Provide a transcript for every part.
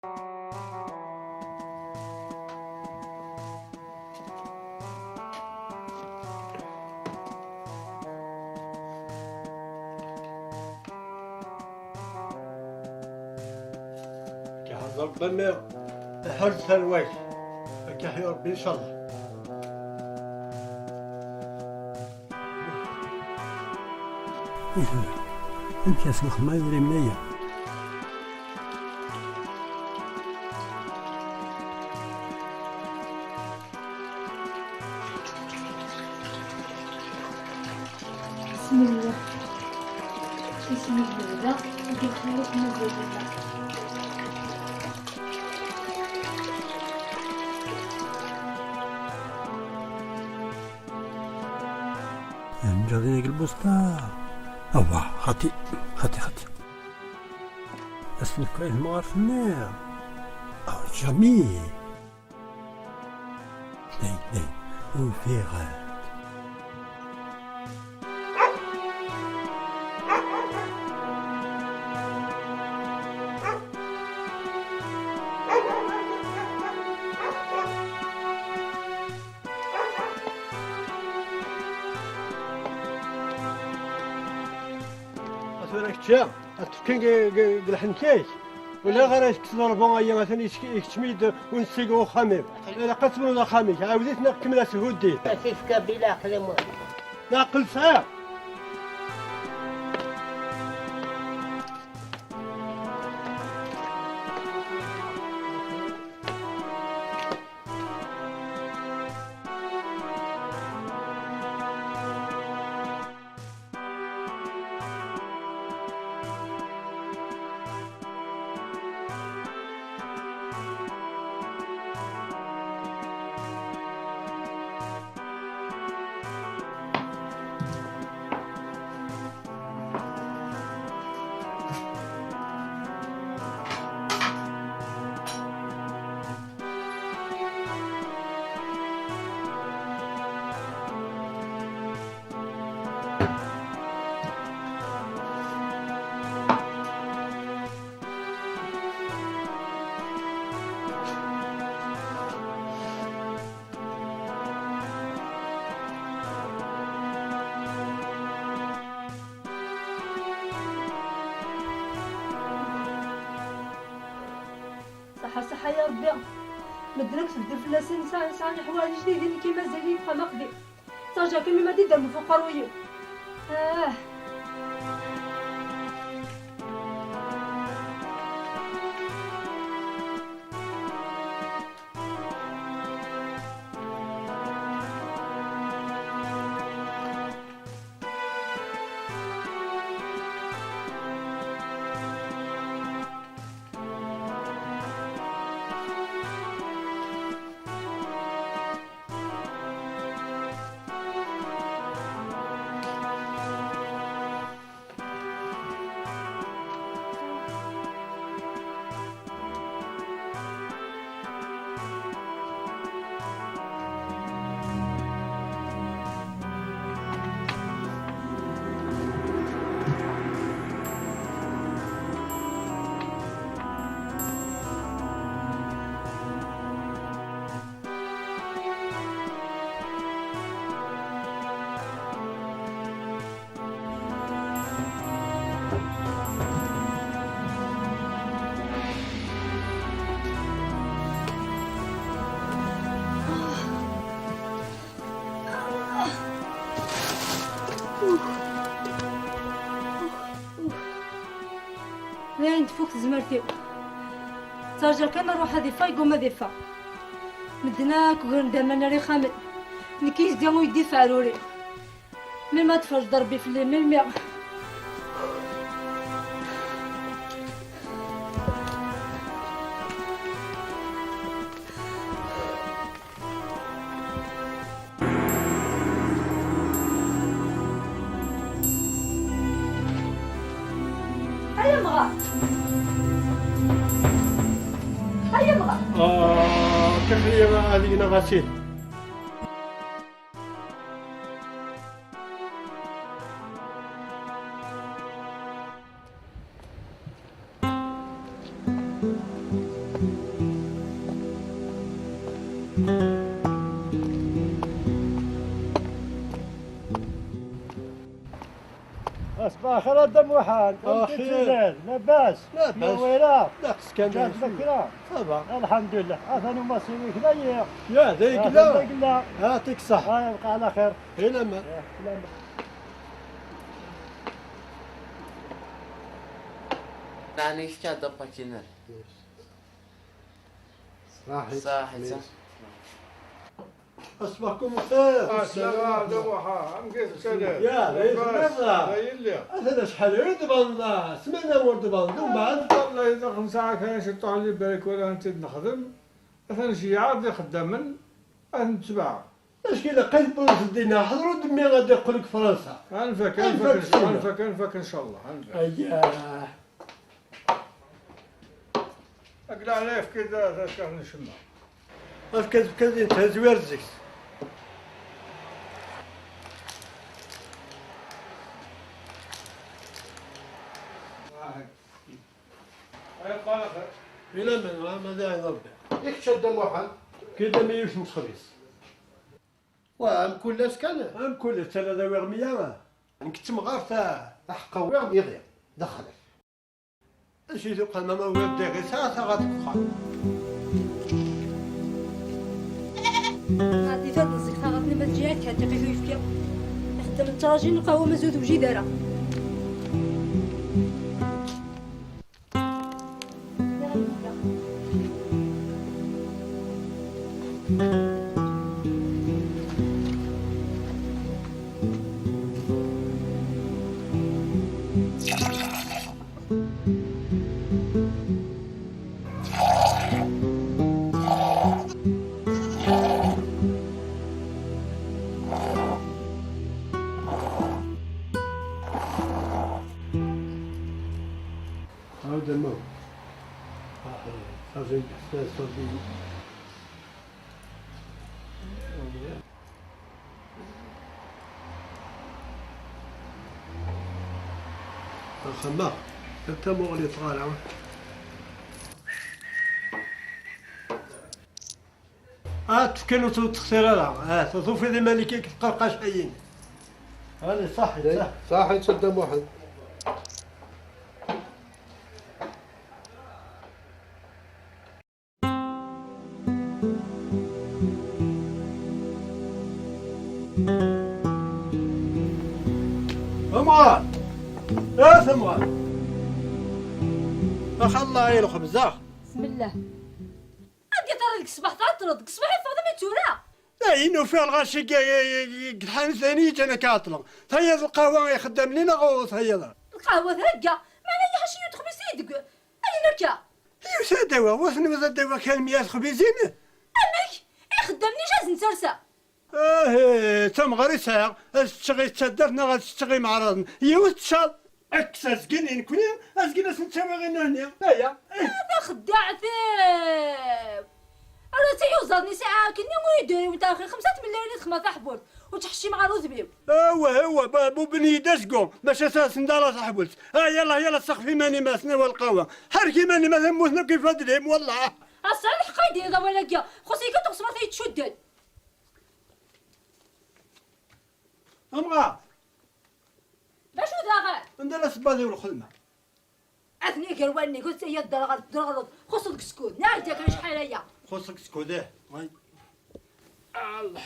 ربما حرز ثروات كيحيي ربي ان شاء الله. انت اسمك ما يدري منيا بسم الله. بسم الله وبخير نزل الله. جاري ذيك البوسطة أوه خطي اسمك كويس ما عارف النار جميل لي وفيها أتوقع أتفكين قلحنكيش ولا غير كسر بونايا مثلا يكتميد ونسيقو خميم إلا قسمو ذا خميم عاوديت نكمل سهودي كيف بلا قلم ناقل ساعة صحة يا ربي. مدركش دير فلاسين ساني حوايج جديدين كي مازال يبقى مقضي ترجع كمي ما دير من فوق رويو. وين تفوق زمرتي ترجع كان نروح هذه فايق وما ذي فا مدناك وغندم انا ري خامل نكيس ديالو يدي فاروري من ما تفرج ضربي في الليل من الماء. هيا مغا هيا مغا كيف هي هذه نغاسيل صباح الخير دم وحال خير. لاباس لاباس. نويرة ناقص كان جات بكرة صباح الحمد لله أثنو مصيري كذا يا ذيك لا لا يعطيك الصحة يبقى على خير هنا ما يعني ايش كان دبك هنا؟ صاحي صاحي أصبحكم خير السلام دوحة أم كيف سلام يا ليش مرة أنا شحال يرد بنضا سمعنا ورد بنضا ومن بعد والله إذا 5 ساعات كان شطوا علي بالك ولا أنت نخدم مثلا شي عاد يخدم نتبع اش كاين قلب الدنيا حضروا دمي غادي يقول لك فرنسا أنفك إن شاء الله أنفك اياه أقلع عليه في كذا تشكر نشمع اش كذا تزوير زيك إلى من ماذا يضرب يكشد واحد كذا ما يمش متخبيص وام كل سكن ام كل ثلاثة وغمية نكتم غارتا احقا ويغ يضيع دخلك اش يتوقع ما ولد داغي ساعة غتبقى غادي فهاد الزكفة غادي ما تجيها كتعطي في يفكا يخدم التراجين القهوة مزود وجي دارا هذا الموت صافي صافي الخماق انت مغلي طالع تفكروا تخسر لا تضوفي ذي مالكي تلقى شيئين هذا صحي صح صح يتصدم واحد ثمار يا ثمار اخ الله يا الخبزة بسم الله عندي طردك الصباح طردك الصباح فاضي ما تورا لا انه في الغاشي قحان ثاني انا كاطلق هيا القهوه يخدم لنا غوص هيا القهوة ثرقة ما أنا حاشي يدخل سيدك أين نركا هي سادوا وثني وزادوا كان 100 خبيزين أمك يخدمني جاز نسرسا تم غريسة تشغي تشدرنا غتشتغي مع راسنا هي وتشال اكس اسكنين كوني اسكن اسنتشاوي غير هنا هيا هذا خداع ثيب أنا تيوزرني ساعة كني ويدير وتاخي 5 ملايين خما تحبط وتحشي مع روز بيب هو بو بني دسقو باش اساس ندار صاحبولت يلا سقفي ماني ماسنا والقهوه حركي ماني ما ثموتنا كيف هادريم والله الصالح قايدي هذا ولا كيا خصي كتقسم ما تيتشدد امغا باش وداغا ندير الصباطي والخدمه اثني كرواني قلت هي الدرغلط خصك سكوت نايتك شحال هي خصك سكوده الله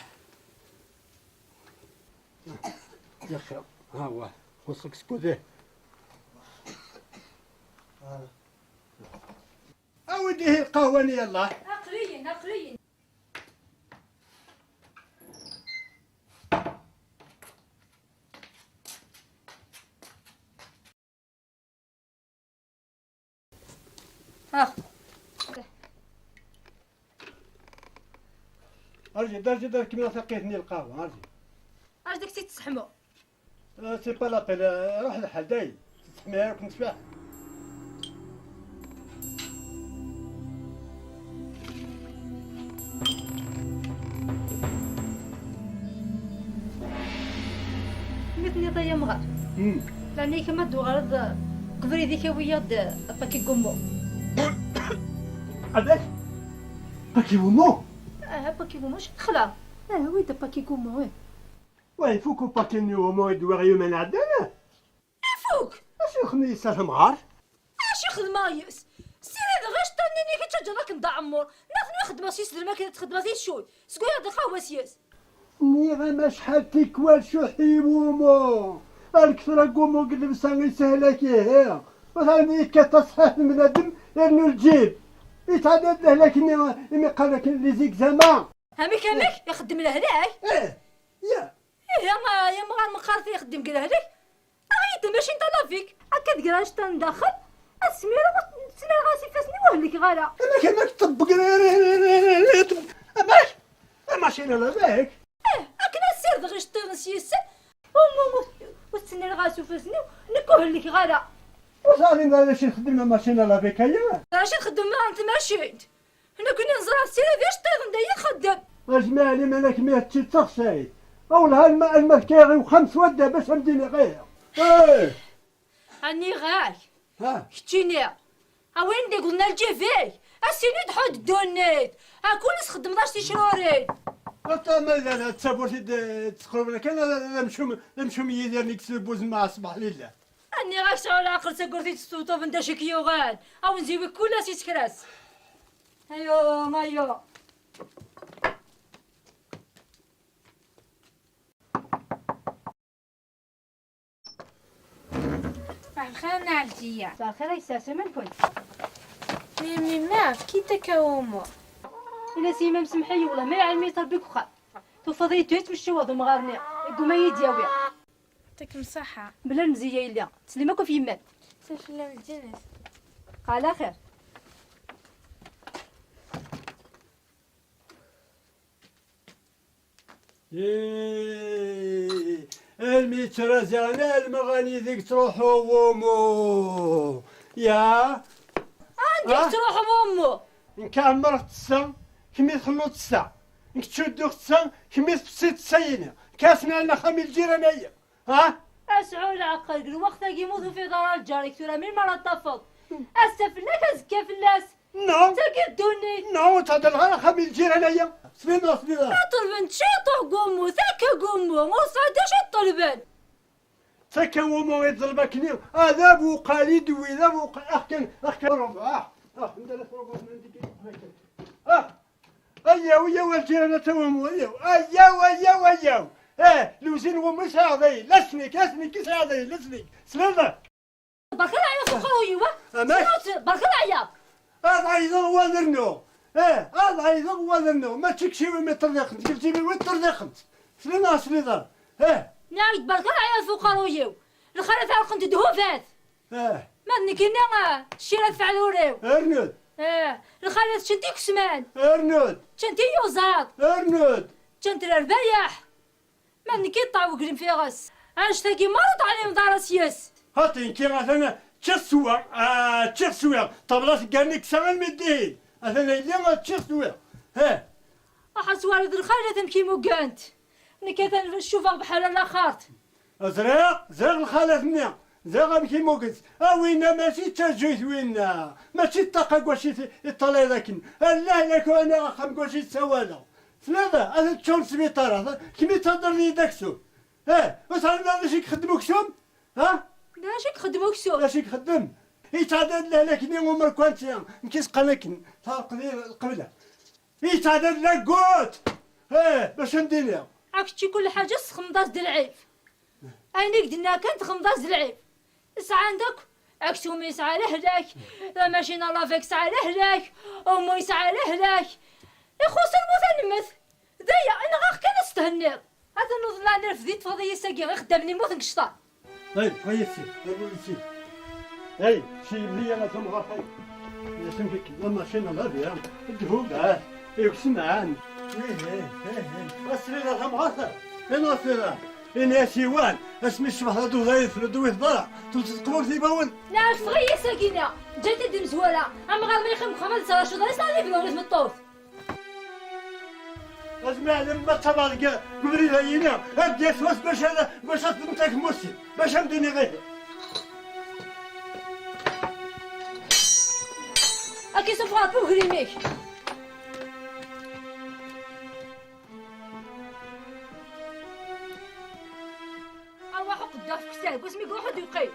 يا خير ها هو خصك سكوده اودي هي القهوه يلا عقليا ها ارجع درجة كيما سقيتني القهوة ارجع اش داك تتسحمو سي با لابيل روح لحال داي تسميها كنت فيها مثني ضيا مغار لاني كما دو غرض قبري ديك ويا باكي كومو علاش باكي بومو باكي كومو واش دخلا وي دا باكي كومو وي فوكو باكي نيو مو يدوار يوم عندنا خدمة يسالهم عار. اش خدمه ياس سير هذا غاش طنيني كي تجا راك نضاع عمر ناخذ خدمه سيس ما كانت خدمه زي شوي سكوي هذا قهوه سياس ني غا شحال تيكوال شو حيومو الكثر قومو قد بساني سهلك هي وثاني كتصحيح من الدم لانه الجيب يتعدد له لكن ما قال لك اللي زيك زمان. هاميك يخدم له هناك. ايه يا يا ما مقارث يخدم كذا هذيك اغيد ماشي انت لافيك هكا تقراش تندخل السميره غاسي فاسني وهلك غالا انا كما تطبق ماشي انا لا باك هكنا السير غير شطينس يسن وتسني غاسو فاسني نكوهلك غالا وصافي انا شي نخدم ماشينا لا بك هيا راش نخدم ما انت ماشيت هنا كنا نزرع السير هذا شطيغ ندير خدام اجمالي مالك ما تشي اولها الماء كاغي وخمس وده باش نديني غير. ايه هاني غاك ها كتيني وين دي قلنا الجيفي السينيد حد دونيت كلش خدم داش تشروري انت ما تسابورتي تقرب لك انا نمشو يدير نكسر بوز مع صباح لله. اني غاش على عقل سكرتي تستوطو بندا شكيوغان او نزيوي كلها سيتكراس. ايوا الخير نعرجية مساء الخير يساسي من كنت ميمي ما كي تكاومو إلا سيما مسمحي والله ما يعلمي تربيك وخا تفضي تويت بالشواظ ومغارني قوما يدياوي يعطيك مصحة بلا المزية إلا تسلمك في يمات سلام الجنس على خير. الميترزانة المغاني ذيك تروحوا وامو يا عندك تروح بأمو إن كان مرة تسا كمي يخلو تسا إنك تشدو تسا كمي تبسي تسينا كاسنا لنا خميل جيرانية ها أسعوا العقل الوقت يموتوا في دار الجار كثيرا من مرة تفض أستفلك أزكى في الناس نو تقدوني نو تهدر على خميل جيرانية سبينا طلبن شيطو قومو ثكا قومو وصعد طلبن ثكا وامو يضربكني هذا بو قاليد وإذا بو أحكن اياو الجيرانة توامو اياو لوزين ومش هذي لسنك هذي لسنك سلامة برك العيا فقروا يوا برك العيا هذا يضرب وذرنو هذا يضرب وذرنو ما تكشي متر لخمس قلتي لي وتر لخمس سلامة نايد برك العيا فقروا يوا الخلف على قنت دهوفات ما نكينا الشيرات فعلوريو ارنود الخلف شنتي كسمان ارنود شنتي يوزاد ارنود شنت الربايح ما نكي طاو قريم في غس اش تاكي مرض عليهم دار سياس هاتين كي مثلا تشسوا طبلات قالني كسران مدين مثلا اللي تشسوا احس والد الخالة تمكي موقانت نكيت نشوفك بحال الاخرت زرق الخالة منا زرق مكي موقت وينا ماشي تجويت وينا ماشي الطاقة قواشي يطلع لكن الله لك وانا خم قواشي تسوالا ثلاثة هذا تشون سبيطار هذا كمي تهضر لي داكسو وصار لا شي يخدموك سوم لا شي يخدموك سوم لا شي يخدم يتعدد له لكن عمر كوانتيا نكيس قلكن فرق لي القبلة يتعدد له قوت باش نديرها عكتي كل حاجة خمضاز د العيب عينيك دنا كانت خمضاز العيب اسعى عندك عكسهم يسعى لهلاك لا ماشينا لافيك سعى لهلاك امو يسعى لهلاك يخص الموت نمث ذيا انا غير كان استهنيض هذا نوض لا نرف ذيت فضيه ساقي غير خدامني موت نقشطا طيب غيسي غيسي اي شي لي انا ثم غاخي يا سمك لما شينا لا بيا الدهوب يقسم عن اسري لها مغاثر انا اسري انا سيوان اسمي الشبح هادو ضايف لدو يضرع تلتقبور ثيباون نعرف فغيه ساقينا جات دي مزوره اما غير ما يخم خمس سنه شو ضايس عليه في من الطوف اسمع لما تبارك قبري لينا ابدي اسواس باش تنتك موسي باش امديني غير اكي صفات بوغريميك اروح قدام في كساب واسمي قوحد يقي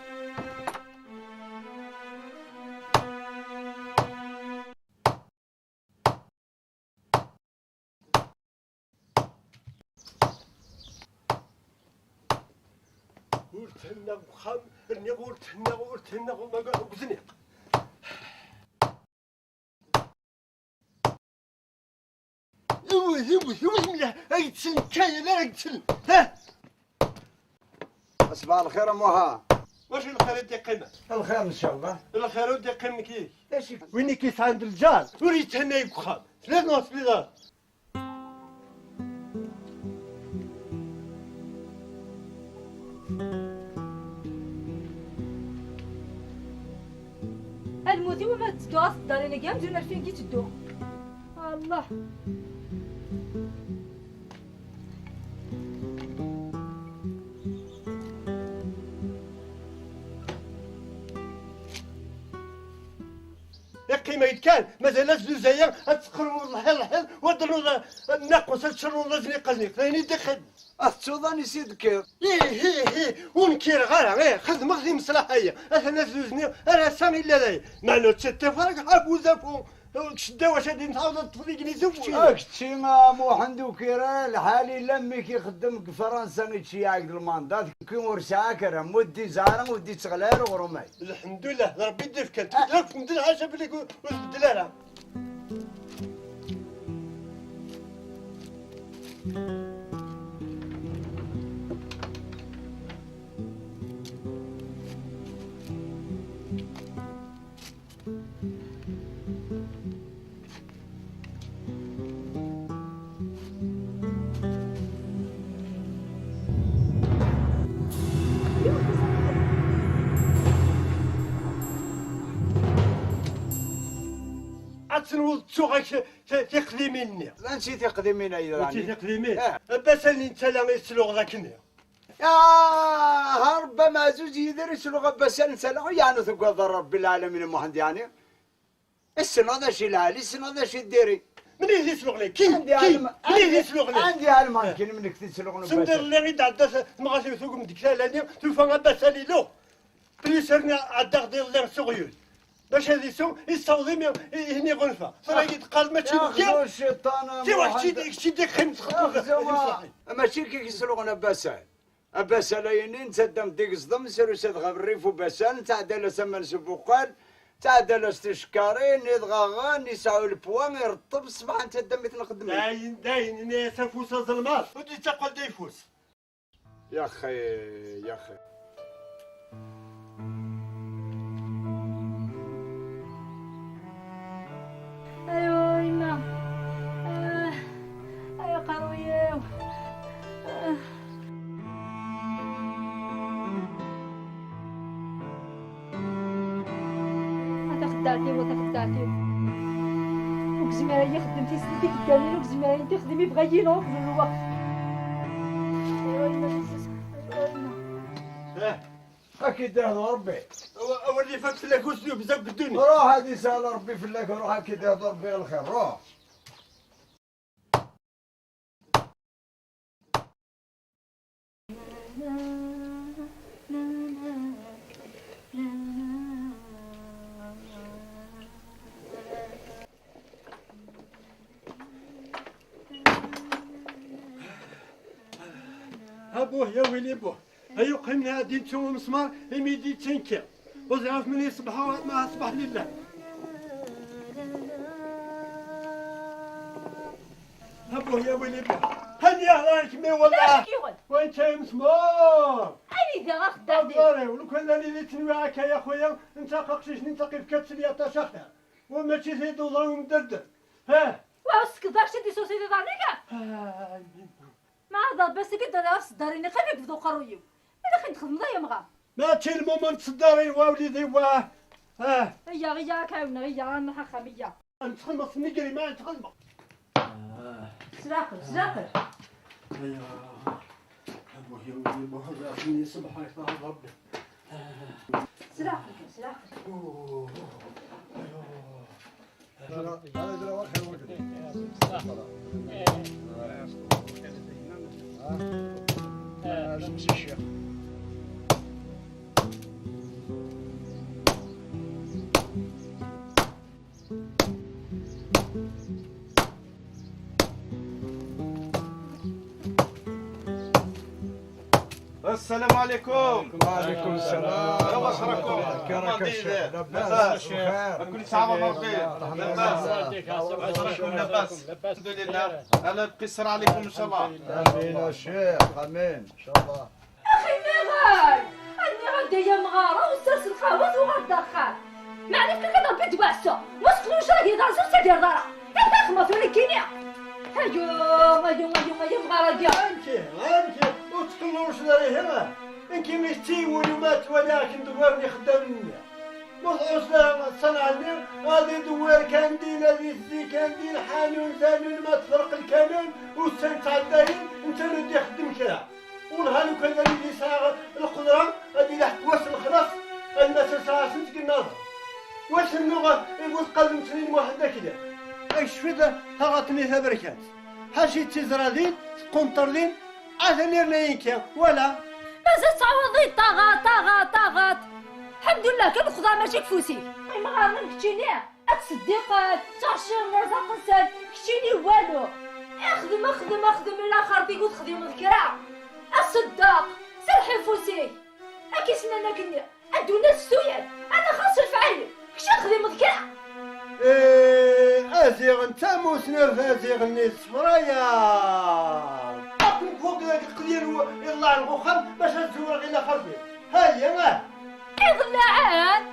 تهنى وخام النغور تهنى وما قزنيق يوز ملا اي تسلم كاين لا تسلم ها صباح الخير يا موها. واش الخير دي قيمه الخير ان شاء الله. الخير ودي قيمه كيف ايش وين كيس عند الجار وريت هنا يبخام ثلاث ناس في دار الموتي وما تدو الدار انا كاع مزيان فين كي تدو الله قيمة كان مازال زوزايا تسقروا الحل ودروا الناقص تشروا لازني قزنيق ثاني دخل التوضاني سيدك. ايه ونكير غير خدمة غادي مصلحية انا زوزني انا سامي لا لا معنو تتفرق حابو زافو شدا واش غادي نعاود تفريقني زوجتي اكتشي ما مو حندو كيرا الحالي لمي كيخدم في فرنسا نتشي عقد الماندات كيمور ساكر مودي زارن ودي تغلال وغرمي. الحمد لله ربي يدير فيك تدرك ندير عشا بليك وتبدلها عتنوض تسوغك تقديميني لا نسيت قديمين ايضا. تقديمين بس انت لا يسلوغ ذاك يا ربما زوج يدرس لغه بس نسلع يعني ثقة رب العالمين محمد يعني السنه هذا شي العالي السنه هذا شي ديري منين يسلوغ لي كي منين يسلوغ لي عندي علم كاين منك تسلغ سندر اللي غيد عداس مغاسي ثوق من ديك لاني توفى غدا ساليلو بريسرنا عدا ديال اللي سوغيول باش هذي سو يستوضم هني غنفه فراكي تقال ماشي يا الشيطان تي واحد شي ديك خمس خطوات ماشي كي يسلغنا باسال باسال ينين تدم ديك صدم سيرو سيد غبريف وباسال تعدل سمن سبوقال تعدل استشكارين يضغغان يسعوا البوان يرطب صباح انت دميت نخدم داين انا سفوس الظلمات ودي تقول ديفوس يا اخي يا اخي ايوا يما ايوا قرويو خداتي وكزمارية خدمتي سنتي قدامي وكزمارية انت خدمي بغا ينوض من الوقت. ايوا يما اكيد هذا ربي اوري فك في لاكوسيو بزاف بدوني روح هذه سال ربي في اللك روح اكيد هذا ربي الخير روح. ابوه يا ويلي بوه هيو قمنا ديتو مسمار يميدي تنكر وزعف من يصبح ما اصبح لله ابوه يا ويلي بوه هني اهلاك مي والله وين جاي مسمار هاني دا خداتي والله ولو كان اللي تنوعك يا خويا انت قاقشيش نتقي في كتسلي تا شخر وماشي زيد الله ومدردر ها واسك داكشي دي سوسيتي دارنيكا ما هذا بس كده نفس داريني خليك في ذو قرويو انا خنت خدم ضيا مغا ما تشي المومنت تصدري واوليدي واه ها هيا غيا كاونا غيا انا خمية انت خلص نجري ما انت خلص سلاقر ايوا ابوه يا ولدي ما هذا فيني صباح يطلع ربي سلاقر السلام عليكم. وعليكم السلام. واش راكم؟ كراك الشيخ لاباس كل ساعه مرحبا. لاباس واش راكم؟ لاباس الحمد لله. انا نقصر عليكم ان شاء الله. امين يا شيخ امين ان شاء الله. اخي مغار اني غدا يا مغاره وسترس الخوات وغدخل ما عرفت كي كضرب توعسو وسقلوش راهي دارسو سدير دارا هذا خمط ولا كينيا هايو مغاره كاع انت وتقلوش داري هنا انت مشتي ولمات ولكن دوارني خدامني مخلص صنعني غادي دوار كانديل هذه الزي كانديل حانون زانون ما تفرق الكانون والسن تاع الداين انت ندي خدم كذا ونهارو كان اللي ساعه القدره غادي لحق واش الخلاص المثل ساعه سنت النظر واش اللغه يقول قلب سنين واحد كذا ايش فيدا هغطني بركات حاشي تزرادين قنطرين اثنير لينكا ولا مازال تعوضي طاغات الحمد لله كان الخضار ماشي كفوسي اي ما غارنا كتشيني الصديقات تعشر مرزق نسال كتشيني والو اخدم الا خربي قلت خدم الذكرى الصداق سرحي فوسي اكي سنانا كني ادو ناس السويان انا خاص الفعيل كش نخدم الذكرى ازيغ انت موسنا في ازيغ الناس فرايا اكون فوق ذاك القدير يطلع الغخم باش تزور غير خربي هيا ما إضلاعان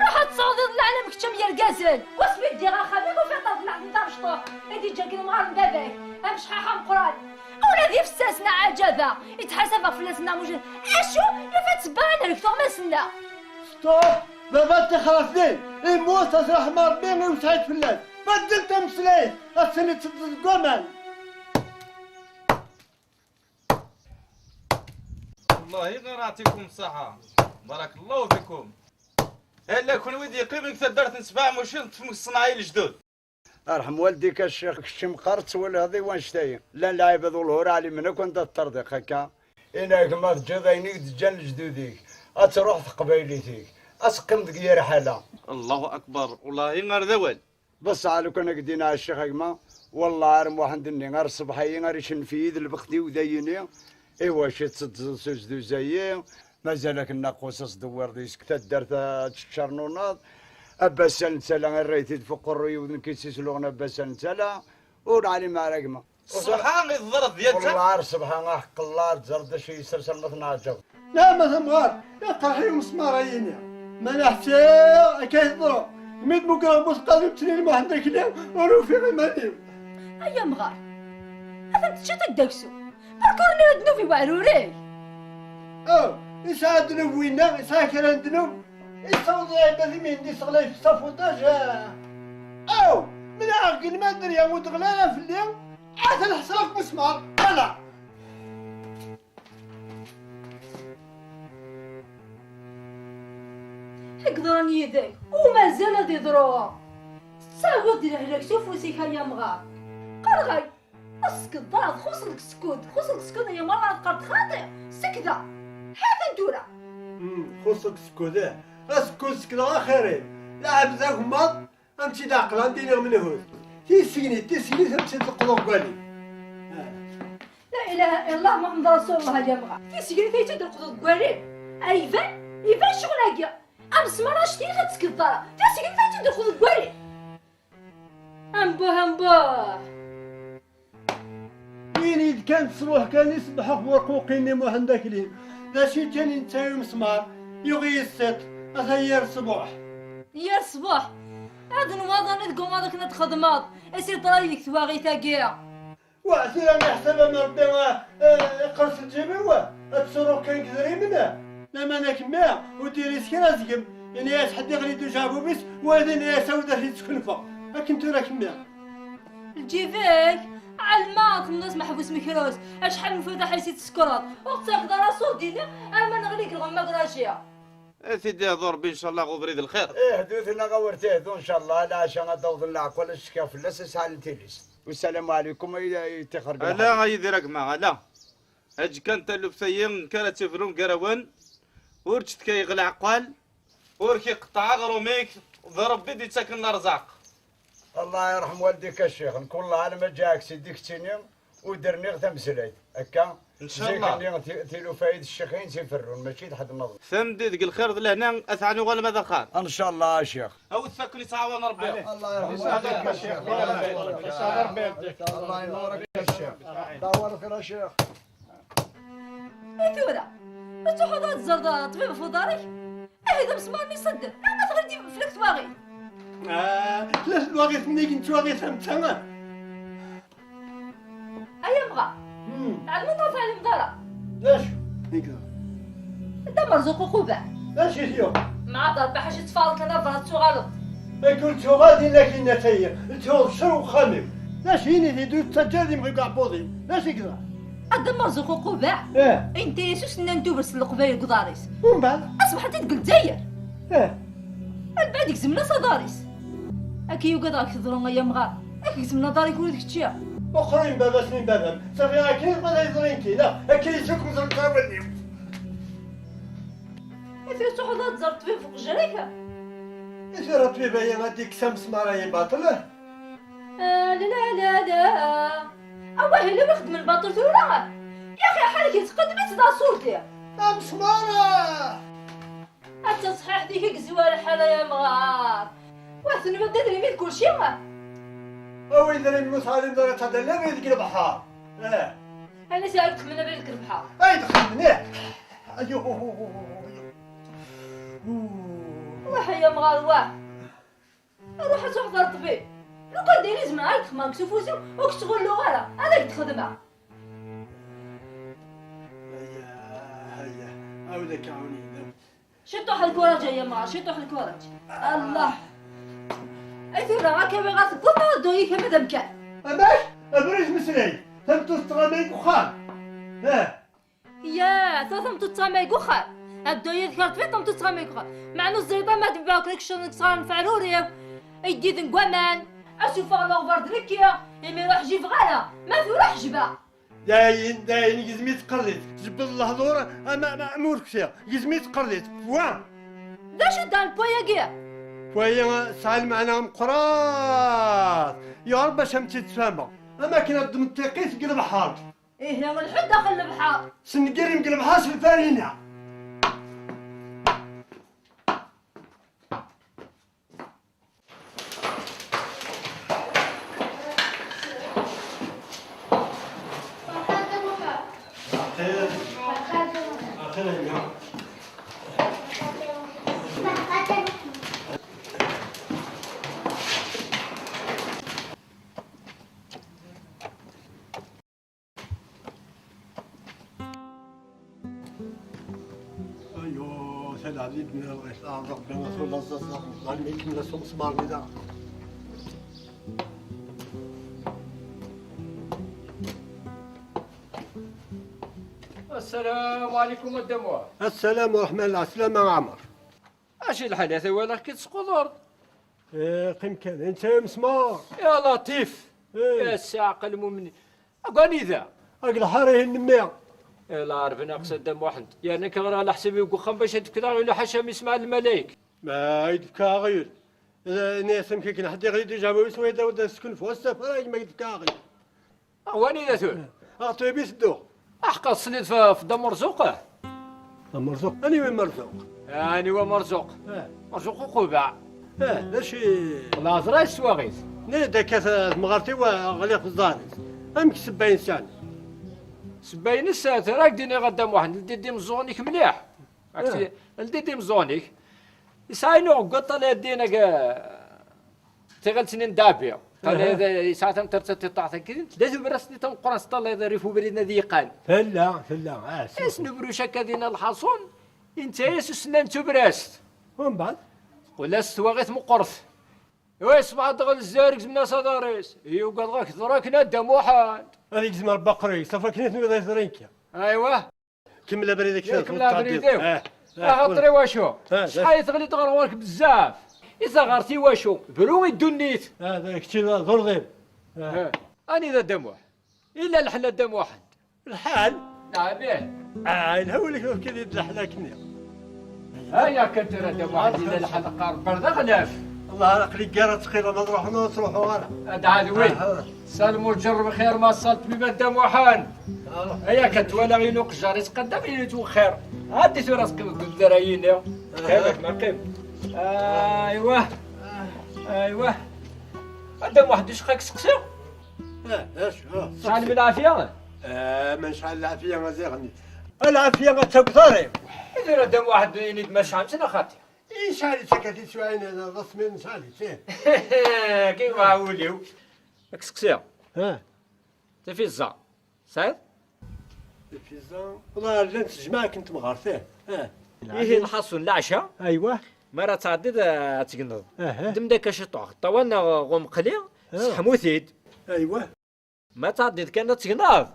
راح تصعد إضلاعنا مكتشم يا القازل واسمي دي غاخاميك وفي طلع نتا مشطوح هادي جاك المغار ندابك امش حاحة مقران ولا ذي فساسنا عجبة يتحاسب فلاسنا موجود اشو لفات سبانا لك ما سنا ستوب بابا تخلصني يموت راح مربيني وسعيد فلاس بدلت مسليت السنة تتقومن والله غير يعطيكم الصحة. بارك الله فيكم. الا كون ودي يقيمك تدرت نسبع ماشي في الصناعي الجدد. ارحم والديك الشيخ الشمقرت ولا هذي وانشتاي لا لاعب ظهور علي منك كنت الطردق هكا انك ما تجدينيك تجن جدوديك اتروح قبيلتيك اسقم دقيقه حاله. الله اكبر والله غير ذول. بس على كنا قدينا على الشيخ هكما والله عارم واحد اني غير الصبحيه غير يشنفيد البختي وديني ايوا شي تسجدو زيي مازال كنا قصص دوار ديسك تدرت تشرنونات اباس نتسلا غير ريتي فوق الريود كيسيس لغنا اباس نتسلا ورالي مع رقمه سبحان الضرب ديالك والله عارف سبحان حق الله تزرد شي سلسل مثنى جو لا ما ثمغار يطرحي مسماريني ما نحتاج كيهضروا ميت بكره بوس قادم تنين ما عندك اليوم ولو في غمانيو ايا مغار هذا تشتا داكسو بركورني ودنو في وعروري يساعدنا وينا يساكن عندنا يصوض عبادي من دي صغلاي في الصفوطاج او من عاقل ما ندري يا مود غلاله في اليوم عاد نحصلك مسمار ولا يقدرني يديك ومازال هادي ضروها تساوي دير عليك شوف وسيك يا مغار قرغي اسكت ضاد خصلك السكوت يا مرة قرد خاطئ سكتة هذا ندورة خصك سكوت سكوت اخرين لعب ذاك ماط امشي داقل عندي من هوز تيسيني تمشي تقلب قالي لا اله الا الله محمد رسول الله يا مغار تيسيني تيجي تقلب قالي ايفان شغل هكا امس مرة شتي خدتك الدار تيسيني تيجي تقلب قالي امبوه وين كان تروح كان يصبح ورقوقيني مو عندك لين لا شي تاني نتاعي مسمار يغي الست اغير صباح يا صباح هذا نواضن تقوم هذاك نتخدمات اسير طرايك تواغي تاقيا وعسير انا حسابها من ربي قرص الجبل تصرو كان كذري منه لما انا كمية وديري سكينة زقم يعني ياس حد يغلي دو جابو بس وهذا يا سودة في تكنفة لكن ترى كمية الجيفيك علماك الناس محبوس ميكروس اشحال من فتح حيسيت سكرات وقت تاخذ راسو ديني اما نغليك الغمة قراشية سيدي ضربي ان شاء الله غبريد الخير. ايه دوثنا غورتيه ان شاء الله لا عشان ادوض نلعب ولا الشكاف لا سال تيليس والسلام عليكم يتخرج لا غايدي رقمه لا اج كانت لبسيين كانت تفرون قروان ورشت كي يغلع قال وركي قطع غروميك ضرب بدي تسكن الرزاق. الله يرحم والديك الشيخ كل عام ما جاك سيديك تينيم ودرني تمسليت هكا ان شاء الله تيلو فايد الشيخين تيفرون ماشي حد نظر ثم ديك الخير لهنا اثعني ولا ماذا قال ان شاء الله يا شيخ او الثكل يتعاون ربي الله يرحمك يا شيخ الله ينورك يا شيخ دورك يا شيخ ثورة تحط هاد الزرده طبيب في دارك هذا مسمار يصدر انا تغدي فلك تواغي لاش الواغيث مني كنت واغيث تما ايا بغا على المطاف على المدارة لاش هكذا انت مرزوق وقوبة لاش اليوم مع ضرب حاجة تفارق انا فرات صغالط ما قلتو غادي لكن نتايا قلتو شرو خامم لاش هيني دي دو تسجلي مغي كاع بوضي لاش هكذا هذا مرزوق وقوبة اه انت يسوس ننتو بس القبايل قداريس ومن بعد اصبحت تقول زير اه من بعد يكزمنا صداريس اكي يقعد راك تضرون ايام غار اكي يكزمنا داري كل ديك الشيء اخرين بابا سنين بابا صافي اكيد ما يزرينكي لا اكيد يسوكم زرت تاولي في صحوة زرت في فوق جريكة ايش ربي باين هذيك سمس مراي باطله لا لا لا لا اوه لو يخدم الباطل ثورة يا اخي حالك يتقدم تدا صورتي مسمارة حتى صحيح ديك الزوال حاله يا مغار واثني ما تدري مين كل شيء او اذا المصاري درت هذا لا بيدك البحر اه انا سالتك من بيدك البحر اي دخل منيح ايوه واه يا مغار واه روح تحضر الطبيب لو كان داير زمان هاي تخمام كسوفوسو وكتشغل له غالا انا قد خدمه هيا عاودك عاوني شطوا حل الكوراج يا مغار شطوا حل الكوراج الله اي ثورة غاك يا بغاث كل دوي كما دمكان باش ابريج مسري ثم تستغمي وخام ها يا ثم تتسامي كوخا الدوي ذكرت في ثم تتسامي كوخا مع انه الزريطه ما تبعوك لك شنو تصغر نفعلوري ايدي ذنقوامان اشوف انا وفرد لكيا يمي روح جيب غالا ما في روح جبا داين يزمي تقريت جبد الهضور اما امورك شي يزمي تقريت واه دا شو دان بويا كيا وهي سال معنا مقراط يا رب باش تتفاهموا اما كنا دمتقيت قلب حار ايه يا الحد داخل البحر سنقري مقلب حاس في الفارينه ايوه سيد عزيز من الغيث ربنا رسول الله صلى الله عليه وسلم من السوق صبار بدا السلام عليكم الدموع. السلام ورحمة الله السلامة يا عمر اش الحدث ولا كي تسقط الارض؟ قيم كان انت مسمار يا لطيف يا الساق المؤمن اقاني ذا اقل حاره النمية لا عارف انا اقصد دم واحد يعني كغير على حسابي وقخم باش تكثر ولا حشام يسمع الملايك ما يدفكا غير ناس يمكن كنا حد يغير يجابوا يسوي دا ودا سكن في وسط ما يدفكا غير واني ذا ثور اعطي بيسدو احقا الصنيد في دم مرزوقه مرزوق انا وين مرزوق انا ومرزوق مرزوق وقبع لاش والله زراي السواغيث نادا كاس مغارتي وغليق في الزانس امك 70 سنه 70 الساعه راك ديني غدا واحد دي مزونيك مليح دي مزونيك يساينو قط انا دينك تغل سنين دابيا قال هذا ساعه ترتطع كذا لازم برسني تنقرص طلع هذا ريفو بريدنا ذيقان فلا اسن بروشا كذين الحصون انت ياسس نانتو براست ومن بعد ولا استواغيث مقرث ويسمع دغل الزارق من صداريس ايوا قال غاك ضراكنا دم واحد هذيك زمر بقري صافا كنت نبغي ذرينك ايوا كمل بريدك شنو كمل بريدك خاطري واشو شحال تغلي تغرورك بزاف اذا غرتي واشو بروي الدنيت هذاك شي ضرضيب اني ذا دم واحد الا الحلا دم واحد الحال نعم به الهول كذا يدلحلكني هيا كثر دم واحد الا الحلا قارب برد غلاف الله رقلي قارة تخيل ما نروحوا انا هذا عاد وين سالموا الجر بخير ما صلت بما دم وحان هيا كتوالا غينو قجار يتقدم إلى توخر هادي تو راسك الدرايين كيفك ما قيم ايوا قدام واحد يشقاك سقسي اش شحال من العافية من شحال العافيه غازيغني العافيه غتكثري إذا قدام واحد ينيد ما شحال سنة خاطي شحال سكتي شويه انا رسمي شحال كيف عاوليو راك سقسي ها في الزا سعيد الفيزان والله رجعت الجماعه كنت مغارفيه إيه الحصن العشاء ايوه مرة تعدد تقنض اها دم داك شطوع طوانا غوم قليل حموثيد ايوه ما تعدد كانت تقنض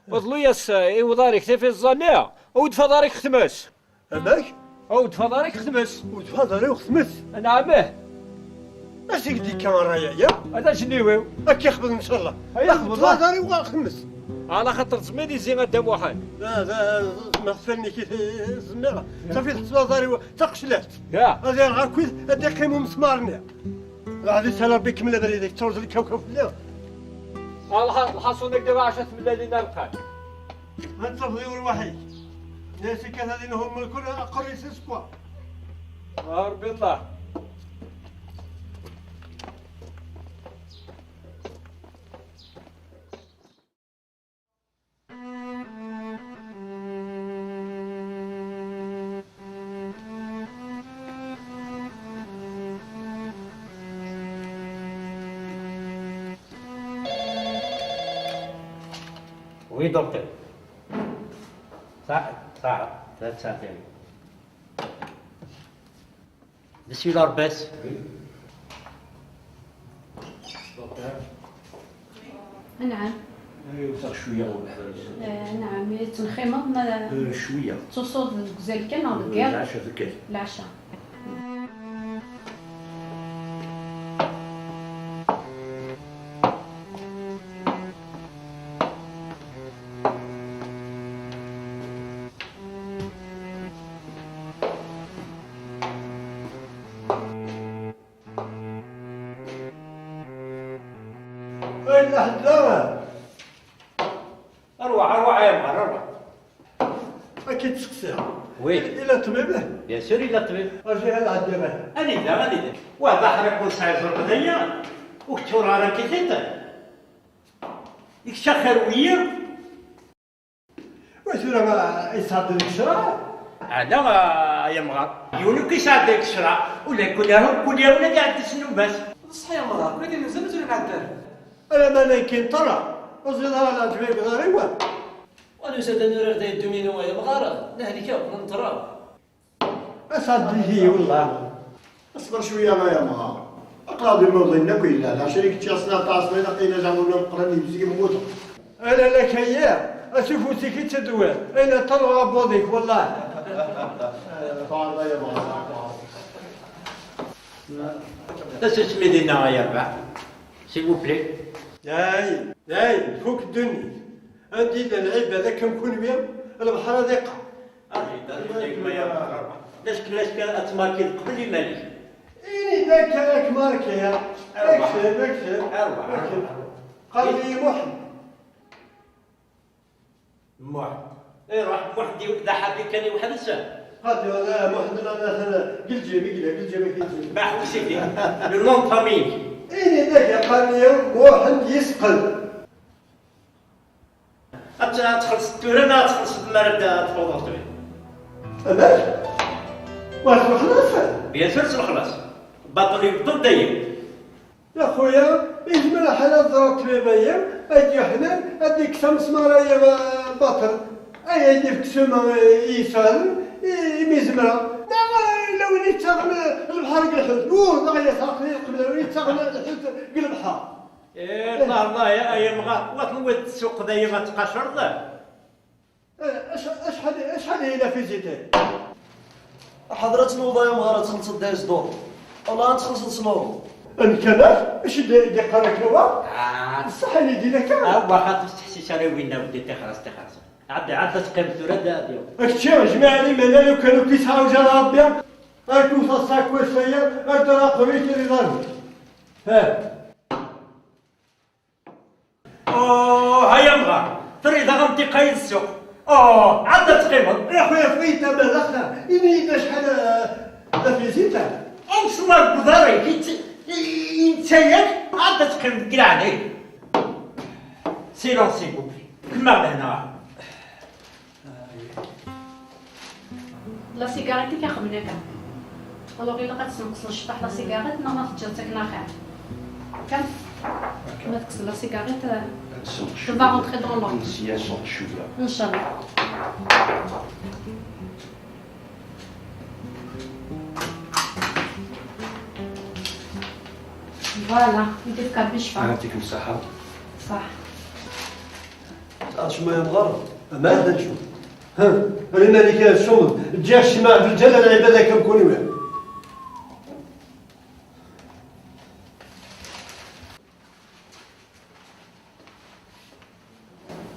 وضلو ياس وضارك في الظنية ود فضارك ختمس اماك ود فضارك ختمس وتفضلي وخمس نعمه اش يدي كان رايا يا هذا شنيوي هاك يخبط ان شاء الله هيا خبط تفضلي وخمس على خاطر زميلي زين قدام واحد لا مغفلني كي الزميره صافي تفضلي تقشلات يا هذا غاكويت هذا قيمو مسمارني غادي سالا بك من هذا اللي تورز الكوكب لا الحصن دابا 10 من الليل القاع غتفضلي وروحي ناسي كان هذين هم الكل اقل سيسبوا ربي الله وي دكتور ساعة 3 ساعتين بسم الله لاباس نعم يوثق شوية نعم تنخيمة ما شوية تصوص الغزال كان أو الكير العشاء في الكاس العشاء وين الحلاوه أروع يا مغار أروع اكيد تسقسيها وين الى طبيبه بيان سور إلا طبيب ارجع العدبه أني لا غادي وهذا حرق وسعي زرق ديا وكتور على كيتيتا يكشخر ويا واش راه يصاد الشرع هذا يا مغار يونو كيساعد ديك الشرع ولا كل يوم قاعد تسنو بس صحيح يا مغار ولكن مازال نعدل انا ما نكين طرا وزيدها على جبيك ضريوه وانا زاد نريد الدومينو يا مغار نهلك ونطرا اصاد هي والله اصبر شويه ما يا مغار اقراض الموضوع كلها لا شريك تشاصنا طاسنا لقينا جامونا مقرنين بزيك موتو انا لك اياه اشوفو سيكي تدوي انا طلع بوضيك والله طالع يا مغار بس اسمي دينا يا ربع سيل فو بلي هاي فوق الدنيا عندي العيب هذا كنكون بهم البحر هذا يقع لاش كان اتماكي قبل الملك إني ذاك ماركي اكسب قال لي محمد ايه راح وحدي وكذا حبي كان واحد السنه قال لي والله محمد انا قل جيبي ما حوسي فيه بالنون فامي إني ذاك قال لي واحد يسقل تخلص التورة ما تخلص المرد تفوض أماك واش خلاص بيان سور خلاص باطل يبطل دايم يا خويا يجمل حالات ضربت في بيام اجي حنا هذيك مسمارة يا باطل اي يدير كسومة يسال يمزمرة لو وليت تاغن البحر قلحوت دغيا ساقني قبل وليت تاغن الحوت قل البحر إيه الله يا مغا وتنوض السوق دايما ما تقاشر له اشحال هنا في زيتين حضرة نوضة يا مغارة تخلص دايز دور والله نتخلص نصنورو الكلام اش اللي قالك هو صح اللي يدير لك واخا تحسيش انا وين ودي تخلص عاد تقيم ثلاثة اليوم اكتشف جماعي مالا لو كانوا كيسعوا جال ربي اكو تصاك وشويه اقدر اقريت رضا هيا مغا فريضة غادي قايد السوق عاد تقيمض يا خويا فايته مالك إني إذا شحال في زيتها امشوا الكذاري انت ياك عاد تقيمض كاع عليك سيلون سي بوبلي كما لهنا لا سيجارتي كيخمنك الوغ الا غتنقص الشطح لا سيجارت ما تجاتك ناخر كم ما تكسر لا سيجارت tu vas rentrer dans l'ordre Inch'Allah. Voilà, يديك بالشفا يعطيكم الصحة صح شو يا مغار ما هذا نشوف ها انا مالك شوم تجي الشماع في الجنة العبادة كم كوني وين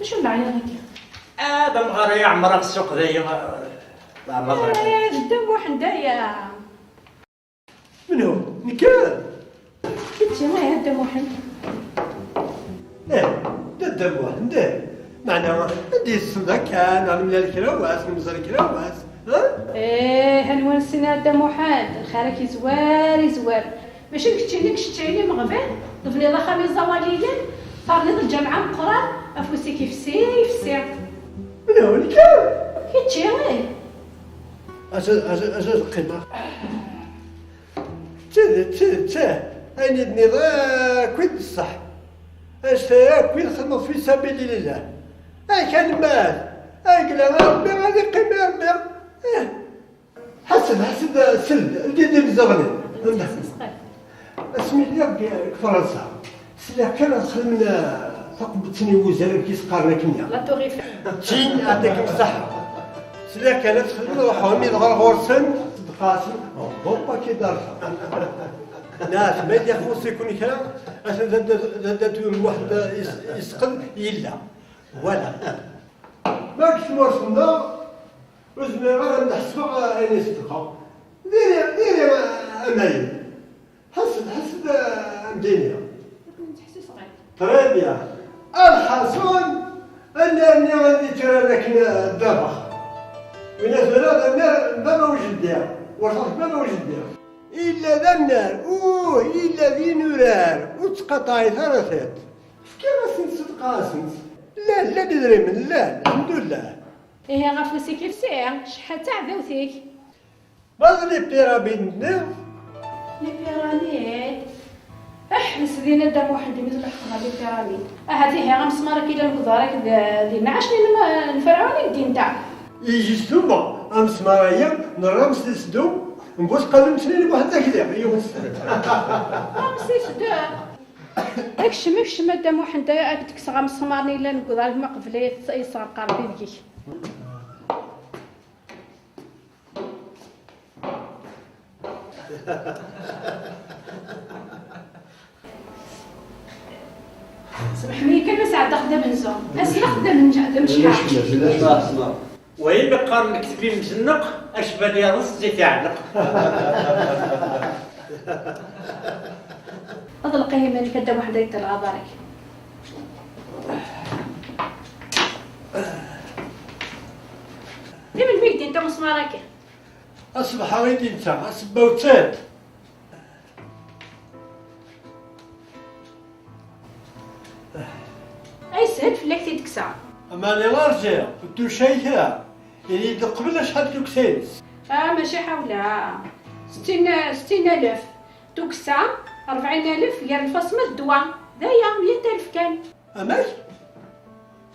شو بعيا هكا هذا مغار يا عمرك السوق ذايا يا جدا وحدايا من هو نكال كنتي ما يا واحد ايه دم واحد ده معناها ندي الصندوق كان نعمل لها الكراواس نمزر الكراواس ها ايه هنوان سنة دم واحد الخارك يزوار ماشي كنتي شتي لي مغبان ضفني الله خميس زواليا طارني الجامعة مقران افوسي كيف سير من هو نكال كنتي وين اجل القيمة تاه أين النظام كويت الصح أشتاق كويت خدمة في سبيل الله أي كان مال أي قلا ربي غادي قيمة ربي حسن سل الدين الزغني اسمي لي ربي فرنسا سلا كان خدم تقبتني وزارة كيس قارنا كنيا لا تغيف تين يعطيك الصحة سلا كانت خدم روحهم يدغر غورسن تقاسم بوبا كي دارها ناس ما يخص يكون كلام عشان زاد واحد يسقل يلا ولا ما كنت مرسلنا وزنا نحسبها اني صدقه ديري امايل حسد مدينه تحسي صغير تري بيان الحسن انني غادي ترى لك الدبخ من هذا ما وجد ديها وصلت ما وجد ديها إلا ذا النار إلا ذي نورار وتقطعي ثلاثات كيف صدق قاسنس لا ندري من لا الحمد لله ايه غفوسي كيف سير شحال تاع ذوثيك ماذا لي بيراميدنا لي بيراميد سدينا دام واحد مثل الحق هذه البيراميد هذه هي غمسمارك الى الكذارك دينا عشني الفرعوني الدين تاعك يجي ثم امس مرايا نرمس السدو نبوس قبل سنين واحد كذا يوم اكش مادام واحد تكس غمسمارني الا الكذارك ما قبل يصار قربي ديك سمحني كلمة ساعة خدام نزوم أسلا خدام نجا شحال وين بقى نكتبي مزنق أشبه لي رص زيت يعلق أطلقيه مالك كدا وحدة يطلع ضارك ديما الميكدي انت مسمارك أصبح غيدي انت أصبح بوتات أي سهل فلاك تيدكسا أما أنا رجع كنتو شايكة يعني قبل شحال توكسينس ماشي حولها 60,000 توكسا 40,000 يا الفصمة الدواء دايا 100,000 كان أماك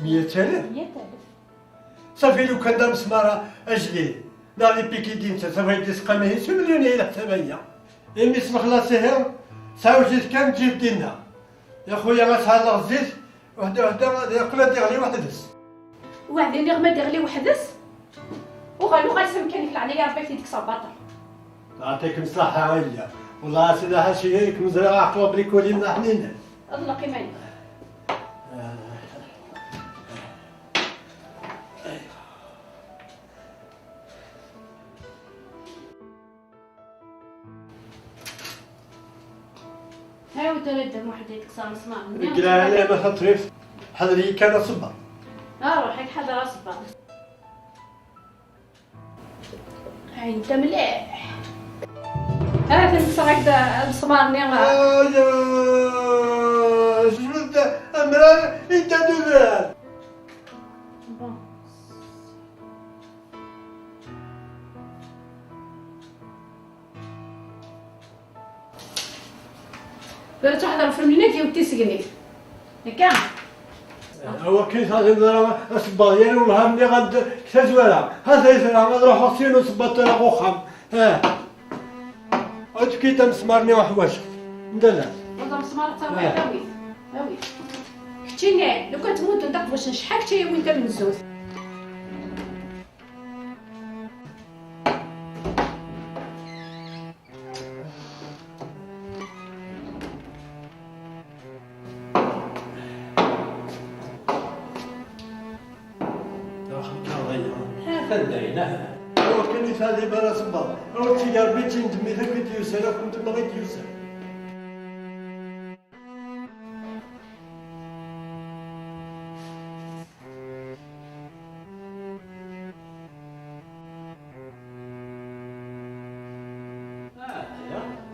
100,000 100,000 صافي لو كان دار مسمارة أجلي ناري بيكي دينتا صافي يدسقى ماهي 2 مليون هي الحسابية إمي سمح لا سهر ساو جيت كان تجيب دينا يا خويا غتهلا الزيت وحده قبل تغلي وحدس واحد اللي غما ديغلي وحدس وغنسم كان يفلع عليا ربي ديك صباطه يعطيكم الصحة عليا والله سيدي هادشي هيك مزرعة عقبة بريكولي من حنينة الله قيماني هاو تردم واحد يتكسر مسمار قلها لا ما خطريف حضري كان صبا روحك حدا اصبر. هاي انت مليح. هذا نصرك دا بصمارني شنو انت امرار انت دوزان. بغيت واحد في المنادي وتسقني هكا. هو كيف هذا الصباط يعني والله ملي غاد كتزوالها هذا يزرع غنروح غسيل وصباط طريق وخام. عاد كي تمسمرني وحواش ندلع. والله مسمار تا واحد هاوي كتيني لو كنت تموت ندق باش نشحال كتي وانت من الزوز. هو كنت هذه برا صباط هو تيار بيتي ندمي ذاك يوسر كنت بغيت يوسر.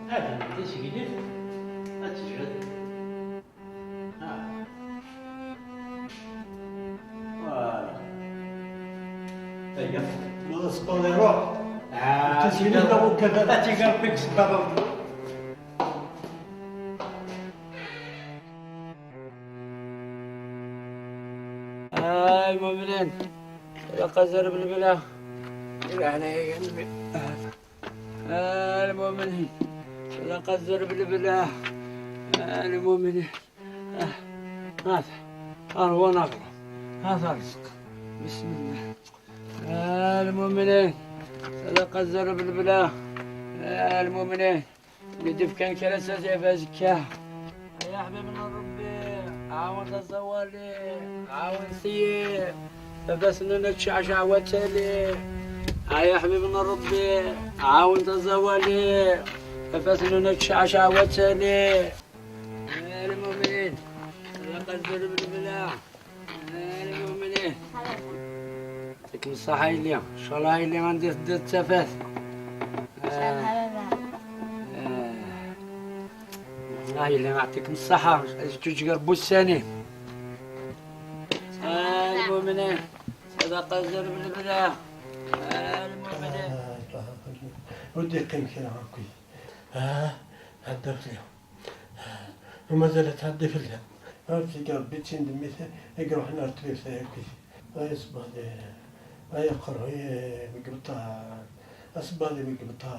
هذا تسقيني ما تشهد. ايوه ما الصباط يروح. تسقيني له كذا. تيقال بك صباط. المؤمنين صدق زرب البلا إلهنا يا قلبي. المؤمنين صدق زرب البلا المؤمنين. هذا هو نقرأ هذا رزق بسم الله. المؤمنين صدق الزرب البلا المؤمنين بدف كان كرسة يا زكاه يا حبيبنا ربي عاون تزولي عاون سيء بس انك شعشع وتلي يا حبيبنا ربي عاون تزولي بس انك شعشع وتلي المؤمنين لقد ضرب البلاء المؤمنين يعطيكم الصحة اليوم ان شاء الله اللي ما ندير تفاث. الله اللي يعطيكم الصحة تجربوا الثاني. المؤمنين صدق الزرب البلاء المؤمنين. ودي قيم كذا عقلي. هدفت لهم. وما زالت هدي في الهم. هرتي قال بيتي ندمي يقروا حنا رتبي في هيك. يصبح لي يقرأ بقبطة أصبح لي بقبطة.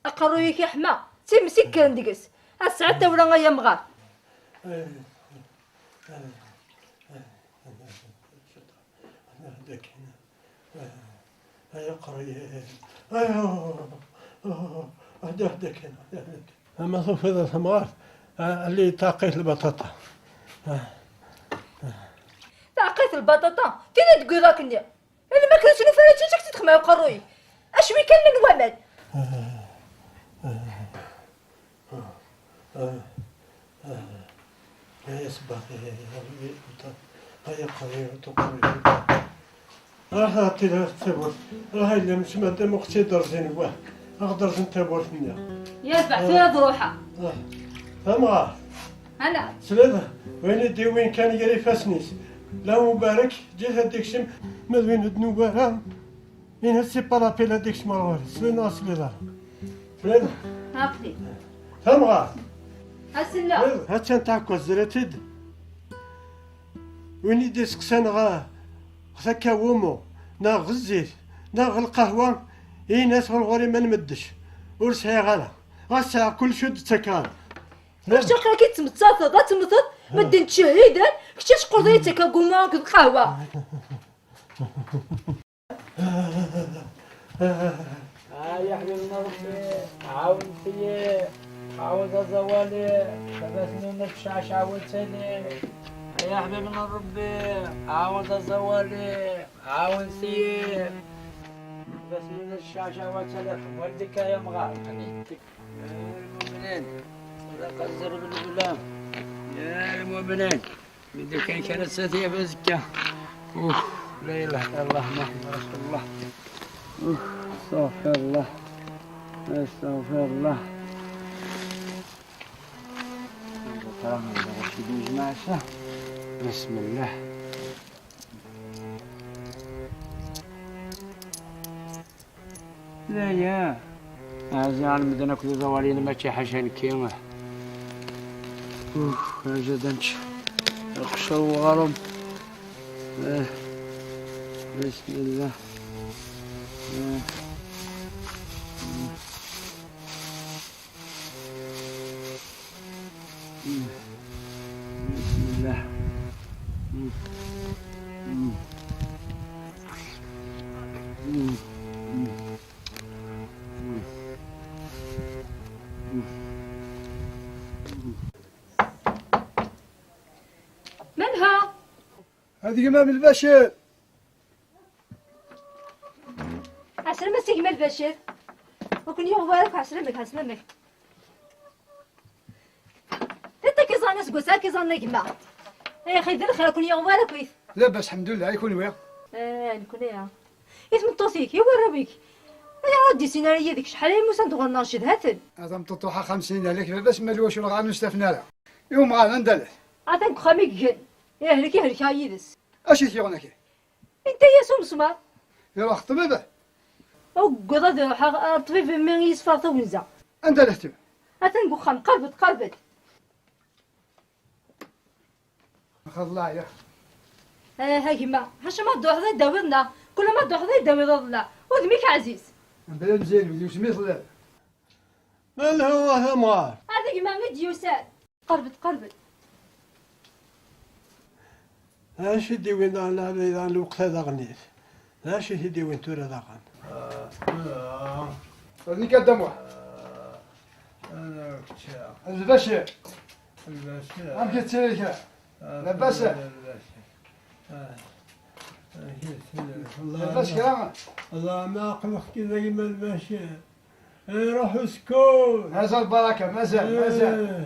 أقرويك يا حما تمسك كان دقس الساعة ولا غيا مغار. هداك أما صوف هذا ثمار اللي تاقيت البطاطا. تعقيت البطاطا تينا تقول ذاك النيا انا ما كنتش نفرج شك تدخل معايا قروي اشوي كان الومد. يا صباح هيا قوي تقوي راح اعطي لها التبور راهي اللي مش مادام اختي درجين واه اقدر نتابور فيا يرفع فيها بروحها. فما انا سلامة وين يدي وين كان يقري فاسنيس لا مبارك جيت هديك شم ما وين الدنوبة وين هسي بارابيل هديك شم رواري سلينا سلينا سلينا هاقدي فما هسلا هاتشان تاكو زرتيد وين يدي سقسان غسكا ومو نا غزيت نا القهوة اي ناس غنغوري ما نمدش ورسعي غالا غسا كل شد تكال واش تلقى كي تمتصاص غتمتص مدين تشهيدا كتاش قضيتك قوما القهوة. يا حبيبنا ربي عاون فيا عاود زوالي بس انك شعشع وتاني يا حبيبي من ربي عاون تزولي عاون سير بس من الشاشة وتلف ولدك يا مغار حنيتك يا المؤمنين صدق الزر بالغلام يا المؤمنين بدك كانت ستية بزكة لا إله إلا الله محمد رسول الله استغفر الله استغفر الله بسم الله لا يا أعزائي المدينة كل زوالين ما حشان كيما أجدنش القشر وغرم بسم الله بسم الله منها هذه إمام البشر. عسلامة سي جمال بشير وكن يوم بارك عسلامك عسلامك انت كيظن ناس قوسا كيظن جماعة يا اخي دير خير كن يوم بارك ويث لاباس الحمد لله. يكون ويا نكون يا اسم الطوسيك يورا بيك يا ودي سيناريو ديك شحال هي موسى تغنى ناشد هاتن هذا مطوحة 50 عليك لاباس مالواش ولا غادي نستفنا لها يوم غادي ندلع عطاك خاميك جن يهلك هايدس اش يثيغنا كي انت يا سمسمة يلا خطبه او قضا طبيب من يصفى ثونزا اندلعتو عطاك خام قربت خذ الله يا هاي ما هاش ما دوح ذا داوضنا كل ما دوح ذا داوضنا ودميك عزيز بلا مزيان ودي وسميت الله من هو ثمار هذا ما مديوسات قربت اش يدي وين على الوقت هذا غنيت اش يدي وين تورا ذاقن هذني قدامه البشر عم كتسيرك لاباس لاباس كلامه الله ما عقلك كذا يما البشر روح اسكت هذا البركه مازال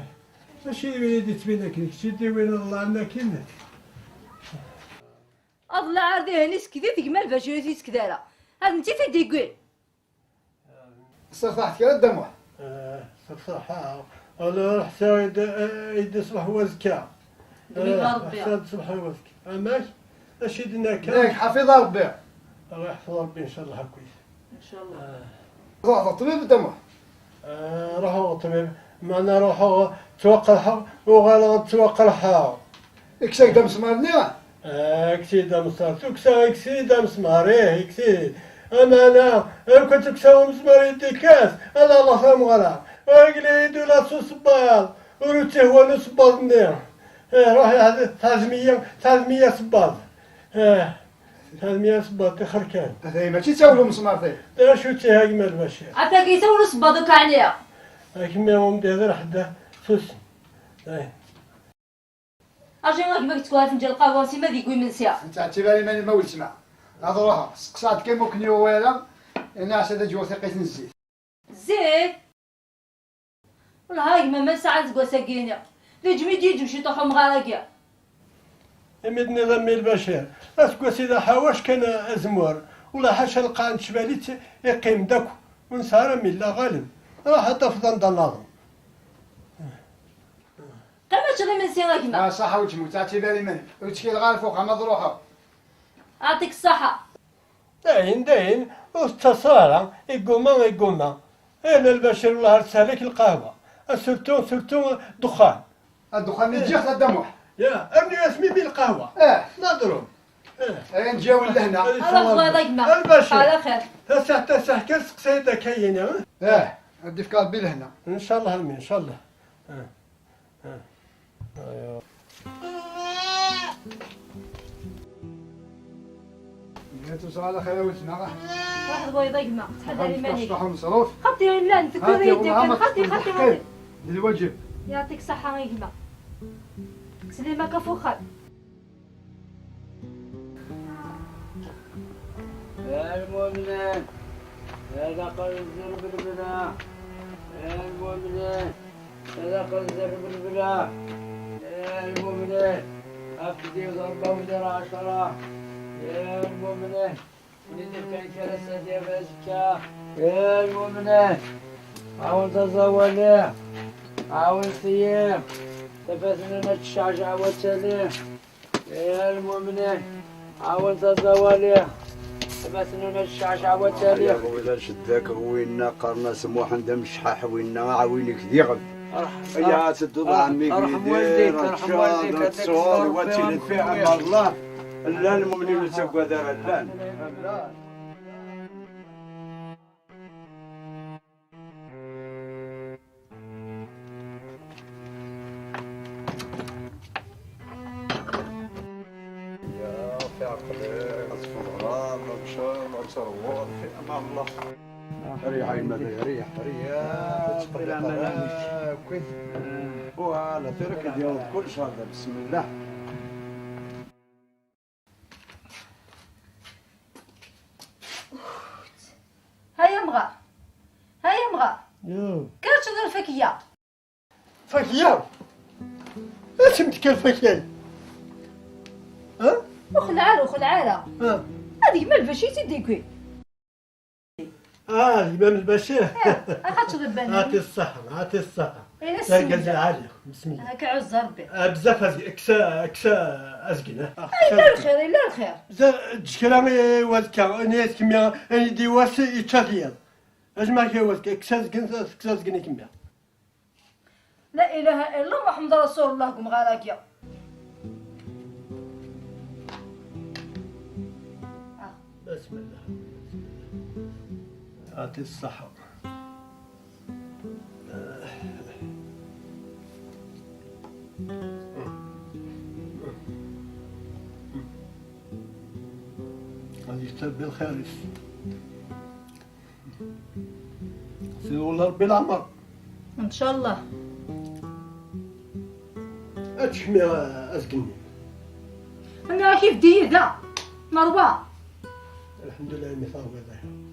ماشي وليدي تبينك شدي وين الله عنك هنا الله عرضي هنيس كذا تجمل بشري كذا هذا انت في ديقول صرت كذا دموع صراحة أنا راح سوي يدي صبح وزكا حساد صبح وزكا ماشي أشيدنا كذا ليك حفظ ربي الله يحفظ ربي إن شاء الله كويس إن شاء الله روح الطبيب الدموع روحوا الطبيب معنا روحوا توقع وغلط توقع اكسك دم سمارني اكسي دم صار تكسا اكسي دم سماري اكسي اما انا كنت كساو مسمار يدي الكاس الله فهم غرام واقلي يدو لا صبال وروتي هو نصبال مني روحي هذا 300 صبال 300 صبال تخركان هذا ماشي تساولو مسمار ثاني لا شو تي اجمل باشا عطاك يسولو صبادوك عليها كيما هم داير حدا سوس اجي غاك ما تكون فنجان القهوه سيما ذيك من ساعه انت اعتباري ماني ما ولت سمع هذا روحها سقسات كي ممكن يوالا الناس هذا جوا ثقيت الزيت زيت والله هاي ما ساعه تقول ساكينه ذي جميدي تمشي طوحو مغارقه امدني ضمي البشر اسكو سيدا حواش كان ازمور ولا حاشا القان شباليت يقيم داكو ونسهر من لا غالب راح تفضل ضناضم قال ما تشغل من سيرك ما صح وتموت اعتباري ماني وتشكي الغال فوق ما ضروحها يعطيك الصحه داين واتصال يقوم انا البشر الله رسالك القهوه سرتو دخان الدخان يجي خد دموح يا ابني اسمي بالقهوه نضرب نجاو لهنا الله يضيق ما البشر على خير تسح كسق سيدا كاينه ادي في قلبي لهنا ان شاء الله ان شاء الله توصل على خير ولتنا واحد بغى يضيق ما تحدى ماني تصبح مصروف خطي لا انت خطي الواجب يعطيك الصحه غير ما سليمه كفوخه المؤمنين صدق الزر بالبلا يا المؤمنين صدق الزر بالبلا يا المؤمنين أفدي ضربة ودر 10 يا المؤمنين ندير كان كرسة ديال بازكا يا المؤمنين عاون تزولي عاون سيم تفاتنا نتشعجع وتالي يا المؤمنين عاون تزولي تفاتنا نتشعجع وتالي يا خويا شداك وينا قرنا سموح عند مشحاح وينا عاوينك ذيغب يا سدو عمي ارحم والديك ارحم والديك تصور وتي في امر الله لا المؤمنين تسوى دار اللان يا في عقلك اصفر غرام مشار وتروح في امان الله ريح المدى ريح كويس وعلى ترك ديال كل شهر بسم الله هيا مغا هيا مغا كانت تشرب الفكيه فكية اش متكل فكية ها وخلعاله هذيك ما البشي تديكوي الإمام البشير اخا تشرب بالي هاتي الصحة هاتي الصحة إلا لا السوق. قلت عليك بسم الله هكا عز ربي بزاف اكسا ازقنا الا الخير الا الخير تشكرا والكا نيت كميا دي واس يتشافيا اش ما كي واس اكسا ازقنا كميا لا اله الا الله محمد رسول الله قم غاراكيا بسم الله هاتي الصحة غادي يكتب بالخير سير والله ربي العمر ان شاء الله اتشمي ازقني انا كيف ديدا مروه الحمد لله اني صار بيضايا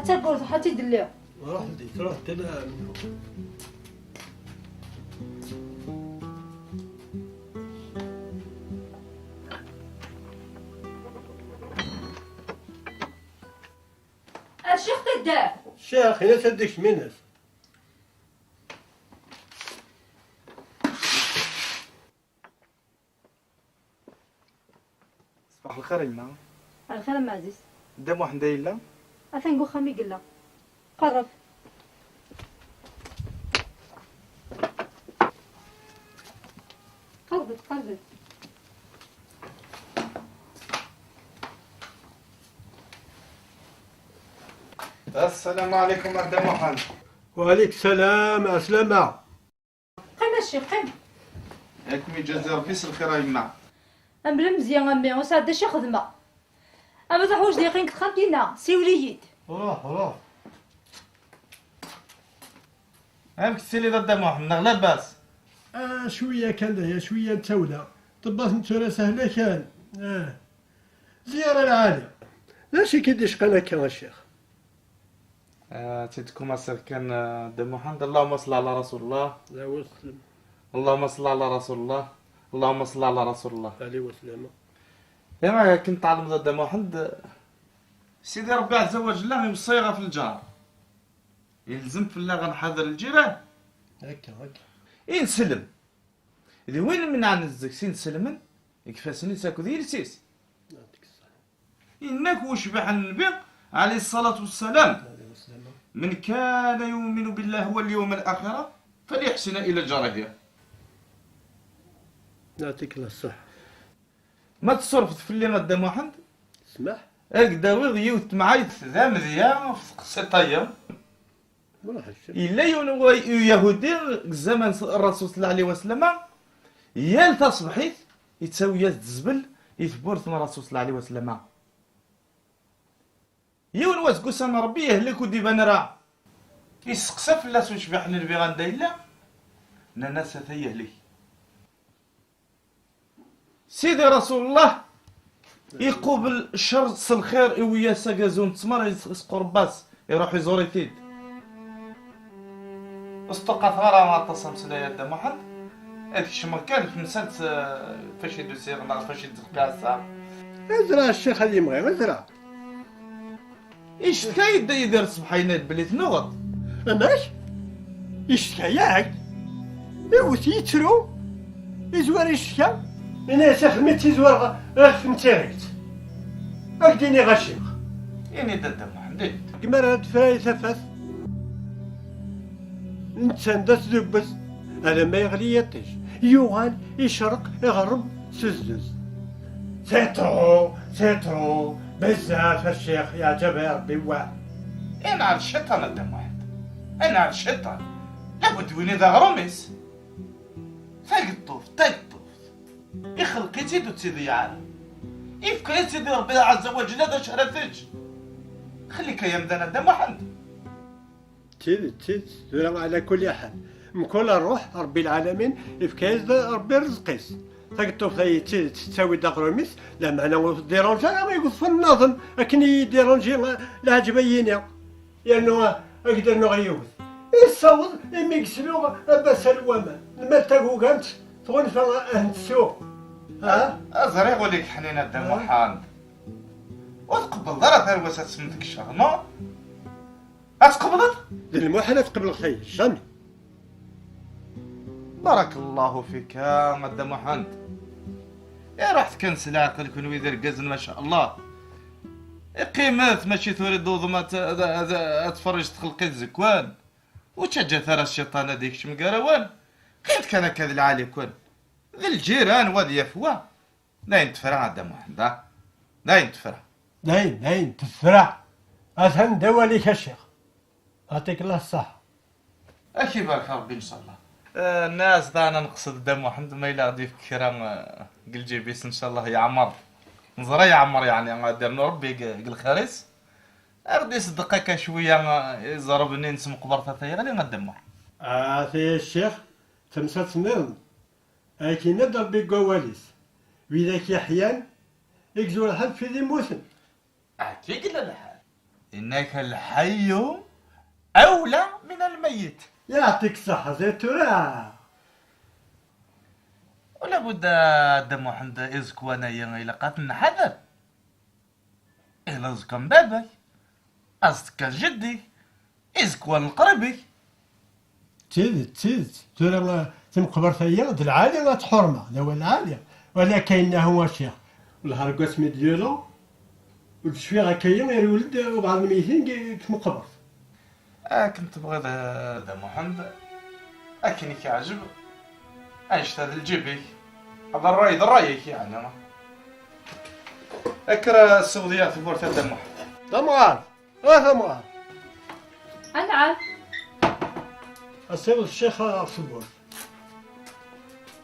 حتى قلت حتى يدليو روح ديك روح تلا الشيخ تدار شيخ هنا تديك منس صباح الخير يما الخير ام عزيز دام واحد دايلا اثنقو خامي قلا قرب قربت السلام عليكم مدام محمد وعليك السلام اسلامة قيم الشيخ قيم ياكم يجازي ربي الخير يما امبلا مزيان امي وسعد شي خدمه اما تحوج دي قينك تخمتينا سيوليد روح هاك السيلي ضد محمد لا باس شوية كان لها شوية تولى طبات نتورا سهلة كان زيارة العالية لا شي كيديش قنا كان الشيخ تيدكم أسر كان دم محمد اللهم صل على رسول الله لا وسلم اللهم صل على رسول الله اللهم صل على رسول الله عليه وسلم يا ما كنت تعلم ضد محمد سيدي ربي عز وجل يوصيغها في الجار يلزم في الله غنحضر الجيران هكا ينسلم إذا وين من عن الزكسين سلمن يكفاسني ساكو ديرسيس إنك وشبح النبي عليه الصلاة والسلام من كان يؤمن بالله واليوم الآخرة فليحسن إلى جاره. يعطيك الله الصحة. ما تصرفت في اللي غدا محمد. اسمح. هكذا وضيوت معايا ذا مذيا في قصيطايا. إلا يهودي زمان الرسول صلى الله عليه وسلم يال تصبحيت يتساوي ياز الزبل يثبورت من الرسول صلى الله عليه وسلم. يون واس قسم ربي يهلك وديبان راه يسقسى في الناس واش بيحن البي غندا إلا ناس يهلك. سيدي رسول الله يقوبل الشر الخير ويا ساكازون تسمر يسقو رباس يروح يزور يتيد. استقى ثغرة ما اتصل سلايا دا محمد هذيك الشمر كانت نسات فاش يدوسي غنا فاش يدق كاسة. ازرع الشيخ اللي يبغي ازرع. ايش كاين يدير صبحينات بلي تنوض. ماش يشكى ياك يوت يترو يزوار يشكى انا سخمت يزوار خمتايت اكديني غشيخ يعني دا محمد كما تفاي ثفث انسان دا تدبس هذا ما يغلي يطيش يوغال يشرق يغرب سزز سيترو بزاف الشيخ يا جبا ربي واحد. انا على الشيطان الدم واحد. انا على الشيطان لابد وين ذا غروميس فاق الطوف يخلق يزيد وتسيدي عالم يفكر يزيد ربي عز وجل هذا شرفج خليك يا مدن الدم واحد. تيد على كل حال من كل روح ربي العالمين يفكاز ربي رزقيس تقطو في تساوي داغروميس لا معنى ديرونجا ما يقص النظم لكن يديرونجي لا عجبيني لانه اقدر نغيوث يصوت يمي يقسلو بس الوما المال تاكو كانت تغنفا اهل السوق. ها ازري يقول لك حنين الدم وحان وتقبل ضرب الوسط سمتك الشهر ما اتقبلت المحنة تقبل خير جامي. بارك الله فيك يا مدام محمد. يا رحت كنسل عقلك ويدير قزن ما شاء الله. قيمات ماشي تريد ضوض تفرج تخلقي الزكوان وتشجع ثرى الشيطان هذيك شمقروان قيمت كان كذا العالي كون ذي الجيران وذي يفوا لا ينتفرع مدام محمد لا ينتفرع ناين تفرع أثن دواليك الشيخ يعطيك الله الصحة. أكي بارك ربي إن شاء الله. الناس دانا نقصد دم محمد ما إلا غادي كرام قل جيبيس إن شاء الله يا عمر نزرى يا عمر يعني غادي ربي قل خارس غادي يصدقك شوية يزربني نسم قبرتها ثاني غادي نقدم محمد. في الشيخ تمسات سنين أكي ندر بقواليس وإذا يحيان يكزور الحد في ذي موسم. أكي قل الحال إنك الحي أولى من الميت. يعطيك الصحة زي ترى. ولا بد دم محمد إزك وانا إلا قاتلنا حذر إلا إزك بابي أزك جدي إزك وانا قربي. تيد ترى تمقبر فيا د العالية لا تحرمة ذو العالية ولا كاين هو الشيخ الهرقة سمي ديالو والشفيغة كاين غير ولد وبعض الميتين كمقبر. كنت بغي هذا محمد أكني كيعجب عشت هذا الجبي هذا الراي رايك يعني أنا أكره السعودية في بورت الدم دمغار دمغار نعم أسير الشيخ أفسبور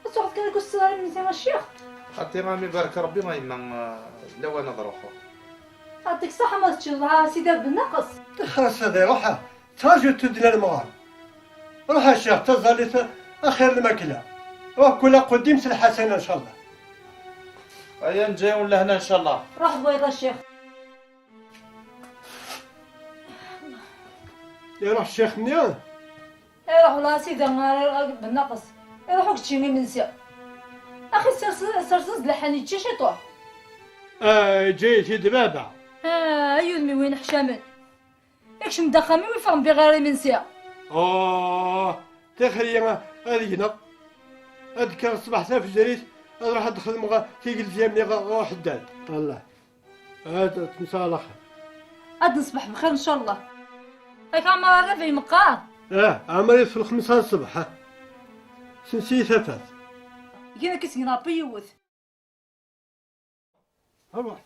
أصبحت كان يقول السلام من زمان الشيخ حتى غامي بارك ربي ما يمن لو أنا ظروفه يعطيك الصحة ما تشوفها سيدي بالنقص خلاص هذا روحها تاجو تدنا المغار روح الشيخ تظل أخير الماكلة وكل قديمة الحسنة إن شاء الله. أيا نجي ولا هنا إن شاء الله. روح بويض الشيخ. يروح الشيخ منين؟ يروح والله سيدي بالنقص يروحوك تشيمي من سيا. أخي سرسز لحني تشي شطوح. جيتي دبابة. يلمي وين حشامن. يكش مدخمي ويفهم بغير من سيا. تخرينا هذينا أذكر الصباح في الجريد راح أدخل مغا كي قلت يا ابني حداد والله هذا تمسى على خير عاد نصبح بخير إن شاء الله. هيك عمر الربي مقار عمري في الخمسة الصبح سنسي ثفات كيما كتنقى بيوت أروح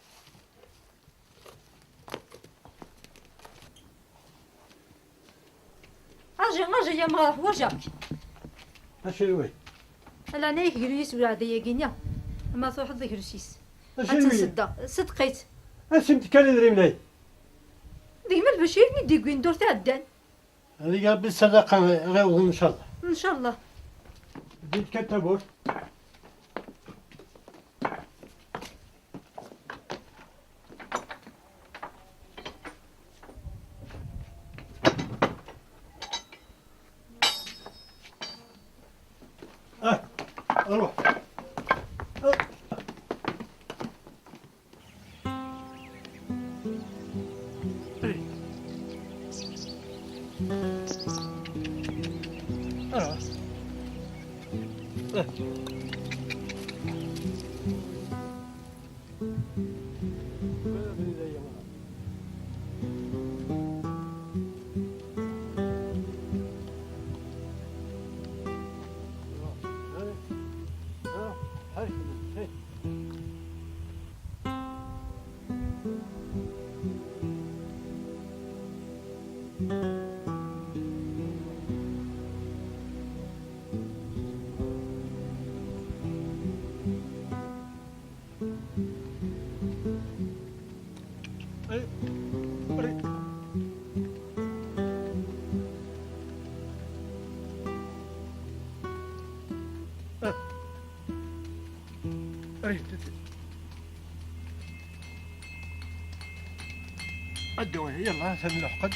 اجي يا مرا وجهك أشي وي لا انا يكريس ولا هذا يقينيا ما تروح ذكرسيس أشي وي صدق صدقيت أسمت كان دري مني ديما البشير ندي وين دور تعدان هذه قال بالصدقة غير إن شاء الله ان شاء الله بديت كتبوت أروح الدواء يلا سمي الحقد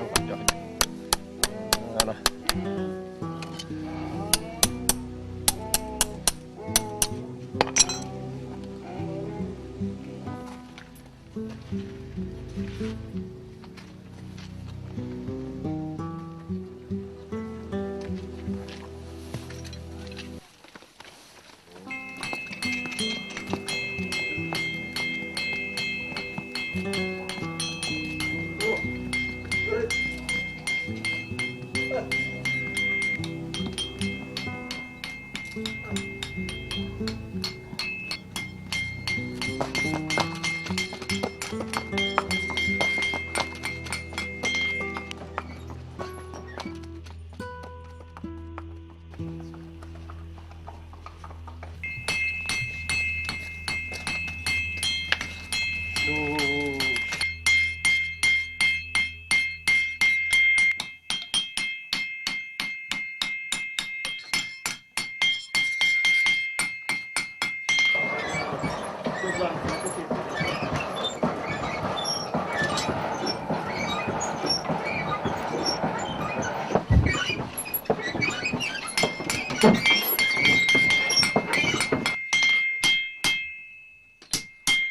واحدة أنا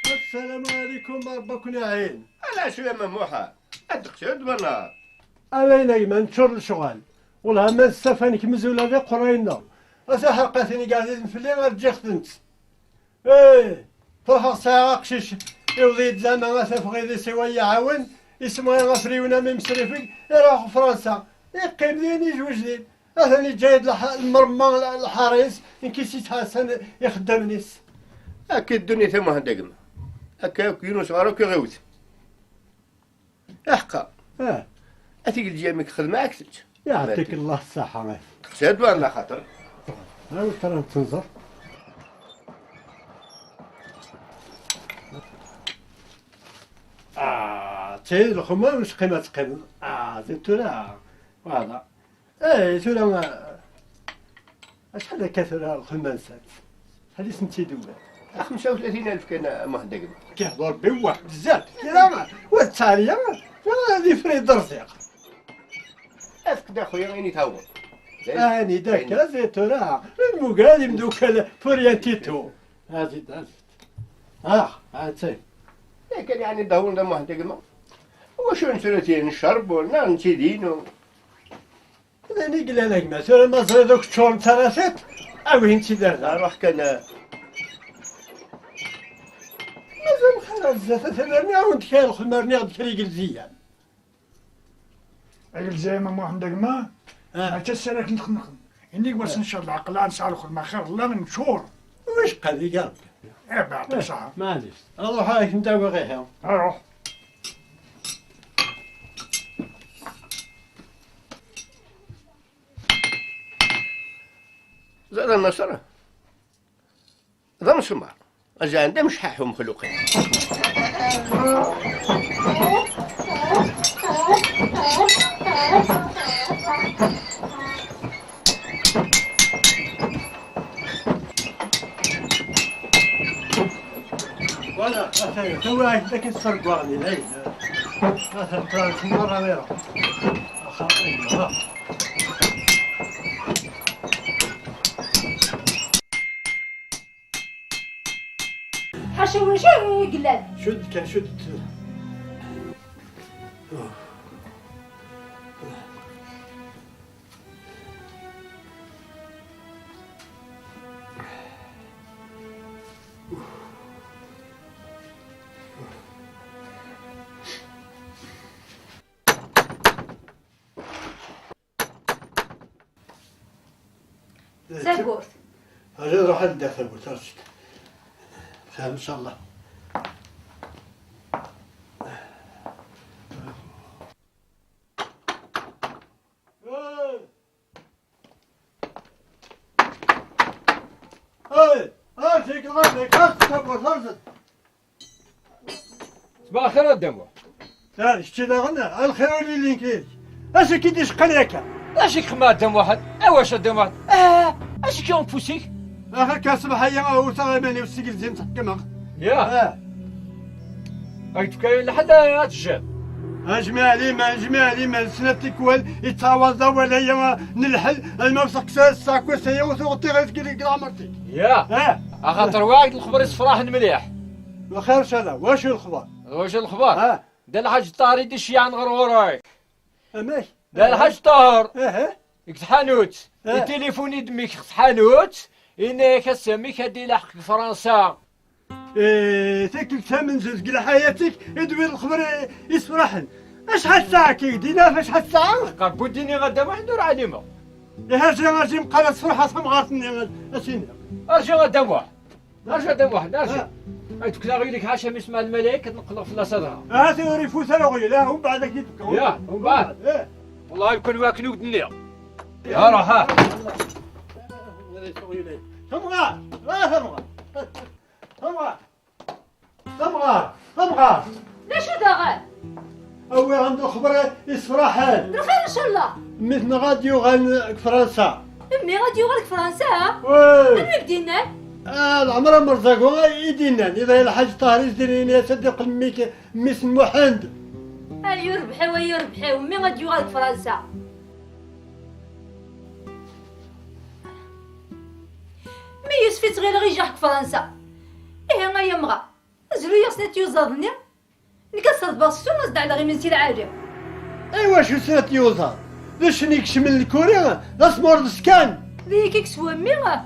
السلام عليكم ربكم يعين. على شو يا مموحة؟ الدكتور ولا؟ أنا نايم نشر الشغل والله ما استفانك مزولة ذي قرينا أسحقتني قاعدين في الليل رجع خدمت إيه فرح ساعة قشيش يوضيد زعما ما تفغي ذي سوا يعاون اسمه غفريونا من مسرفي يروح فرنسا يقيم ذين يجوج ذين أثني جايد المرمى الحريص إنكي حسن يخدم نيس أكيد الدنيا ثم هندقم أكاك يونس غاروك غوت أحقا أتيك الجيامك خدمة أكتش يعطيك الله الصحة سيد ولا خاطر هاو ترى تنظر تي الخمام مش قيمة قيمة زدتو لا هذا ايه ثورة شحال كثر الخماسات هذه سنتي دوله 35,000 كان مهندق كيهضر بواحد بزاف كرامة والتالية هذه فريد رزيق كدا خويا غيني تهور اني داك زيتو المقادم دوك فوريانتيتو هذه هاتي كان يعني دهور دم مهندق واش نسرتين الشرب ولا نتيدين انا قال لك مثلا ما صار دوك الشورم ثلاثات او انت دار روح كان مازال خلاص ثلاثة عاود كان الخمرني عاد كريق الزيان أجل زي ما عندك ما تسألك نخنخ إني بس إن شاء الله عقلان سالخ ما خير الله نشور وش قال قالك إيه بعد صح معليش اروح هاك نداوي غيرها أروح زاد النصر ضم سمار أجا عندها مش حاحهم مخلوقين ولا تو ذاك السرقاني لا مثلا كان مرة غيره حاشا ولا شي قلال شد كان شد ساقورت هذا روح الداخل قلت رشد خير ان شاء الله فيك غاديك هات صباح الخير الدموع لا شتي لا غنى الخير اللي كاين اش كيديش قليك اش خما دم واحد واش دم واحد اش كيون فوسيك اخر كاسبح هي وتغيماني والسجل زين تحكمها يا هاك تكاين لحد هاتجاب اجمع لي ما سنتك وال يتعوض ولا هي نلحل الموسق ساكو سي وثغطي غير تقول عمرتي يا خاطر واحد الخبر يصفراح مليح وخير ان شاء الله واش الخبر دا الحاج طاهر يدي شيعان غروراي ماشي دا الحاج طاهر يكت حانوت التليفون يدميك حانوت إنك سميك هدي لحق فرنسا تاكل ثمن زوج قل حياتك يدوي الخبر يسرحن اشحال ساعة كيدينا فشحال ساعة قبوديني غدا ما ندور عليما هاجي مقالة صفرحة سمغاتني اسيني ارجع غدا واحد ارجع عندك لا غيرك حاشا اسمها الملائكة تنقلق في لاصدها هاتي ريفوت انا غيلا ومن بعد كيتبكى يا ومن بعد والله يكون واكلو الدنيا يا راح ثمغة ليش داغال أوي عنده خبر يسفرحان بالخير ان شاء الله مثل غاديو غان فرنسا امي غادي يغلق فرنسا وي امي بدينا العمر مرزاق يدينا اذا الحاج طاهر يديرين يصدق الميك مس محمد يربحي ومي غادي يغلق فرنسا مي يسفيت غير غيجي حق فرنسا إيه ما يمغى زلو يصنت يوزادني نكسر باصتو نزد على غير من سي العالم ايوا شو سنت يوزاد باش نكشم الكوري لاسمور دسكان ذيك يكسوا ميغا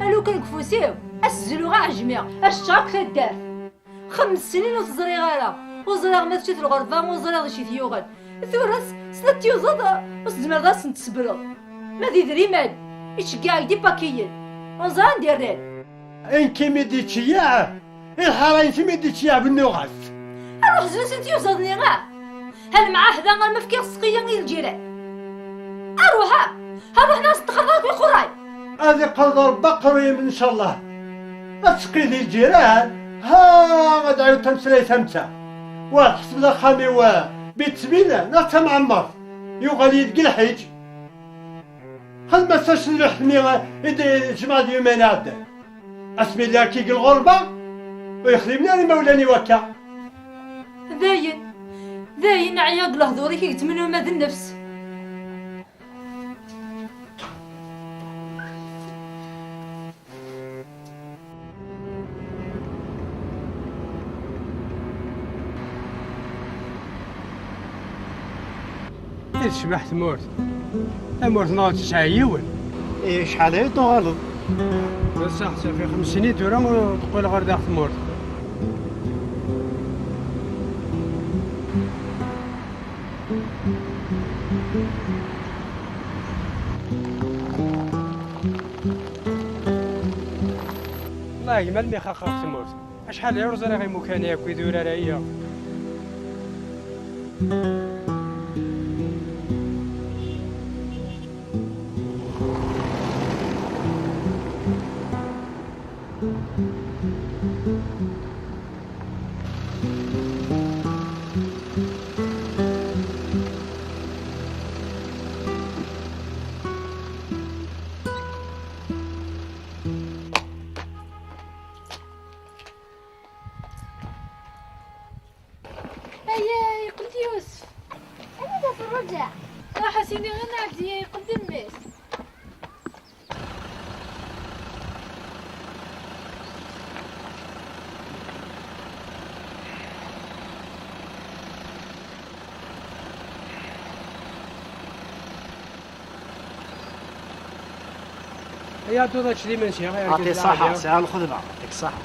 الو كان كفوسيو اسزلو غا عجميع الشاك تدار 5 سنين وتزري غالا وزرا ما تشيت الغرفه وزرا شي ثيوغل ثورس سنت يوزاد وزمر راس نتسبرو ما دي دريمال يشكاع دي باكيين وزان ديرين انكي ميدي تشياع الحراين ميدي تشياع بالنغاس اروح زين سنت يوزادني غا هل مع حدا غير ما فكي السقيه غير الجيران هروح ناس تخرج بخراي هذه قدر بقري ان شاء الله اسقي لي الجيران ها غدعيو تمسلي ثمسه وحسب ذا خامي بيت سبيله ناس معمر يوغالي يدقي الحيج خل ما تشرح لي جماعة اليومين عدة اسمي الله كيك الغربة ويخدمني أنا مولاني وكا ذاين عياض لهضوري كي يتمنوا ماذا النفس. شبحت مورت مورت ناض تسعيون شحال هي تغلط بس احسن في 5 سنين تورا تقول غير داخل مورت والله ما المي خاخ مورت شحال يرز راه غير مكان ياكل يدور راهي حسيني غير نعدي يقدم ميس يا تو داك اللي ماشي يعطي صحة ساعة الخدمة يعطيك الصحة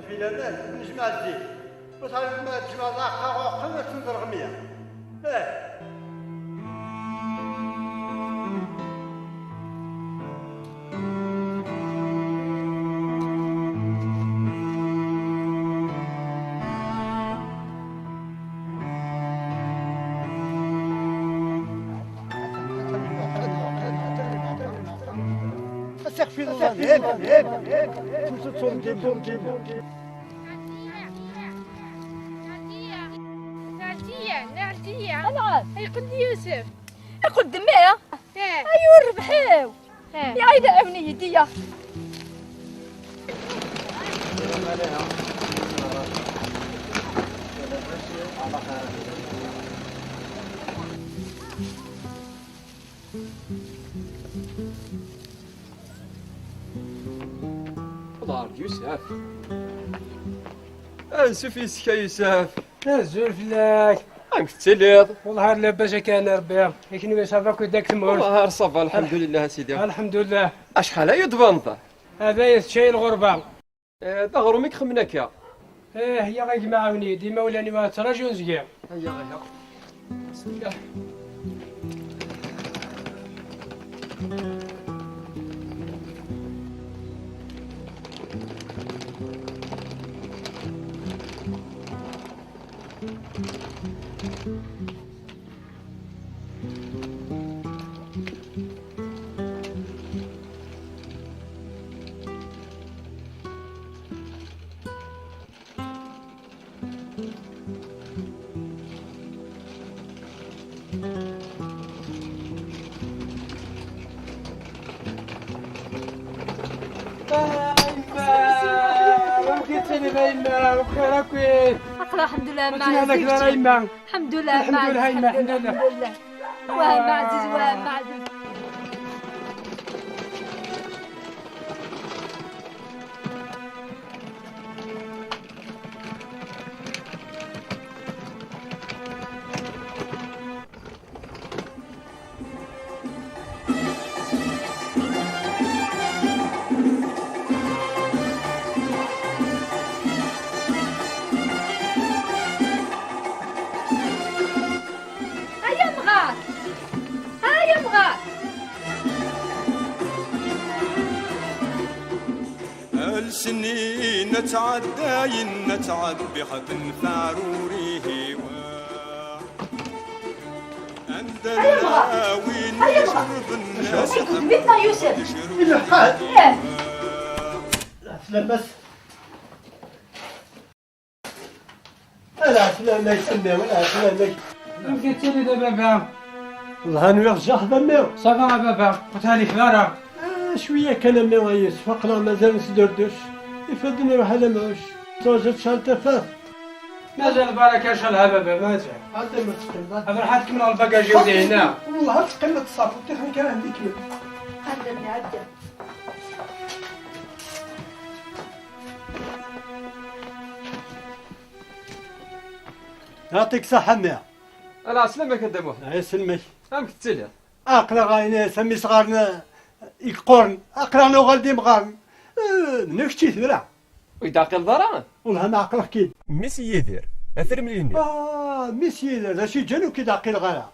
في الأمان نجمع الدين وصار ما تجمع ضاقة وقمة تنظر غمية استغفر الله نعم يقول لي يوسف يقول دمية ايوا ربحيو يا عايدة عاوني يديا الله يوسف انسف يسكا يوسف زول فلاك انك تسليض والله لاباس كان ربي لكن صافاك داك تمر والله صافا الحمد لله سيدي الحمد لله اشحال هي ضبنطه هذا يشي الغربه دا غرومك خمناك يا هي غير معاوني ديما ولاني ما تراجعون زكا هيا غيا بسم الله الحمد لله مع الحمد لله واه ما عزيز واه ما عزيز نتعدى نتعد بحق فاروريه عندنا وين يشرب الناس بيتنا يوسف الحال بس لا سلام يسمي ولا سلام قلت لي دابا بابا والله انا يرجع ضمير صافا بابا قلت لك لا شويه كان ما يسفقنا مازال نسدردش يفدني واحد معوش توجد شانتا فات مازال بركه شالها بابا مازال هذا ما تقل هذا راح تكمل الباكاج يودي هنا والله تقل الصافي التكنيك راه عندي كمل عدل عدل يعطيك صحة مية. انا سلامك قدام واحد يسلمك. ام كتسلي اقرا غاينه سمي صغارنا يقرن اقرا لو غالدي مغارن نفشتي ثرا ويداقل ضران والله ما عقله كيد ميسي يدير اثر مليوني ميسي يدير شي جانو كي داقي الغلا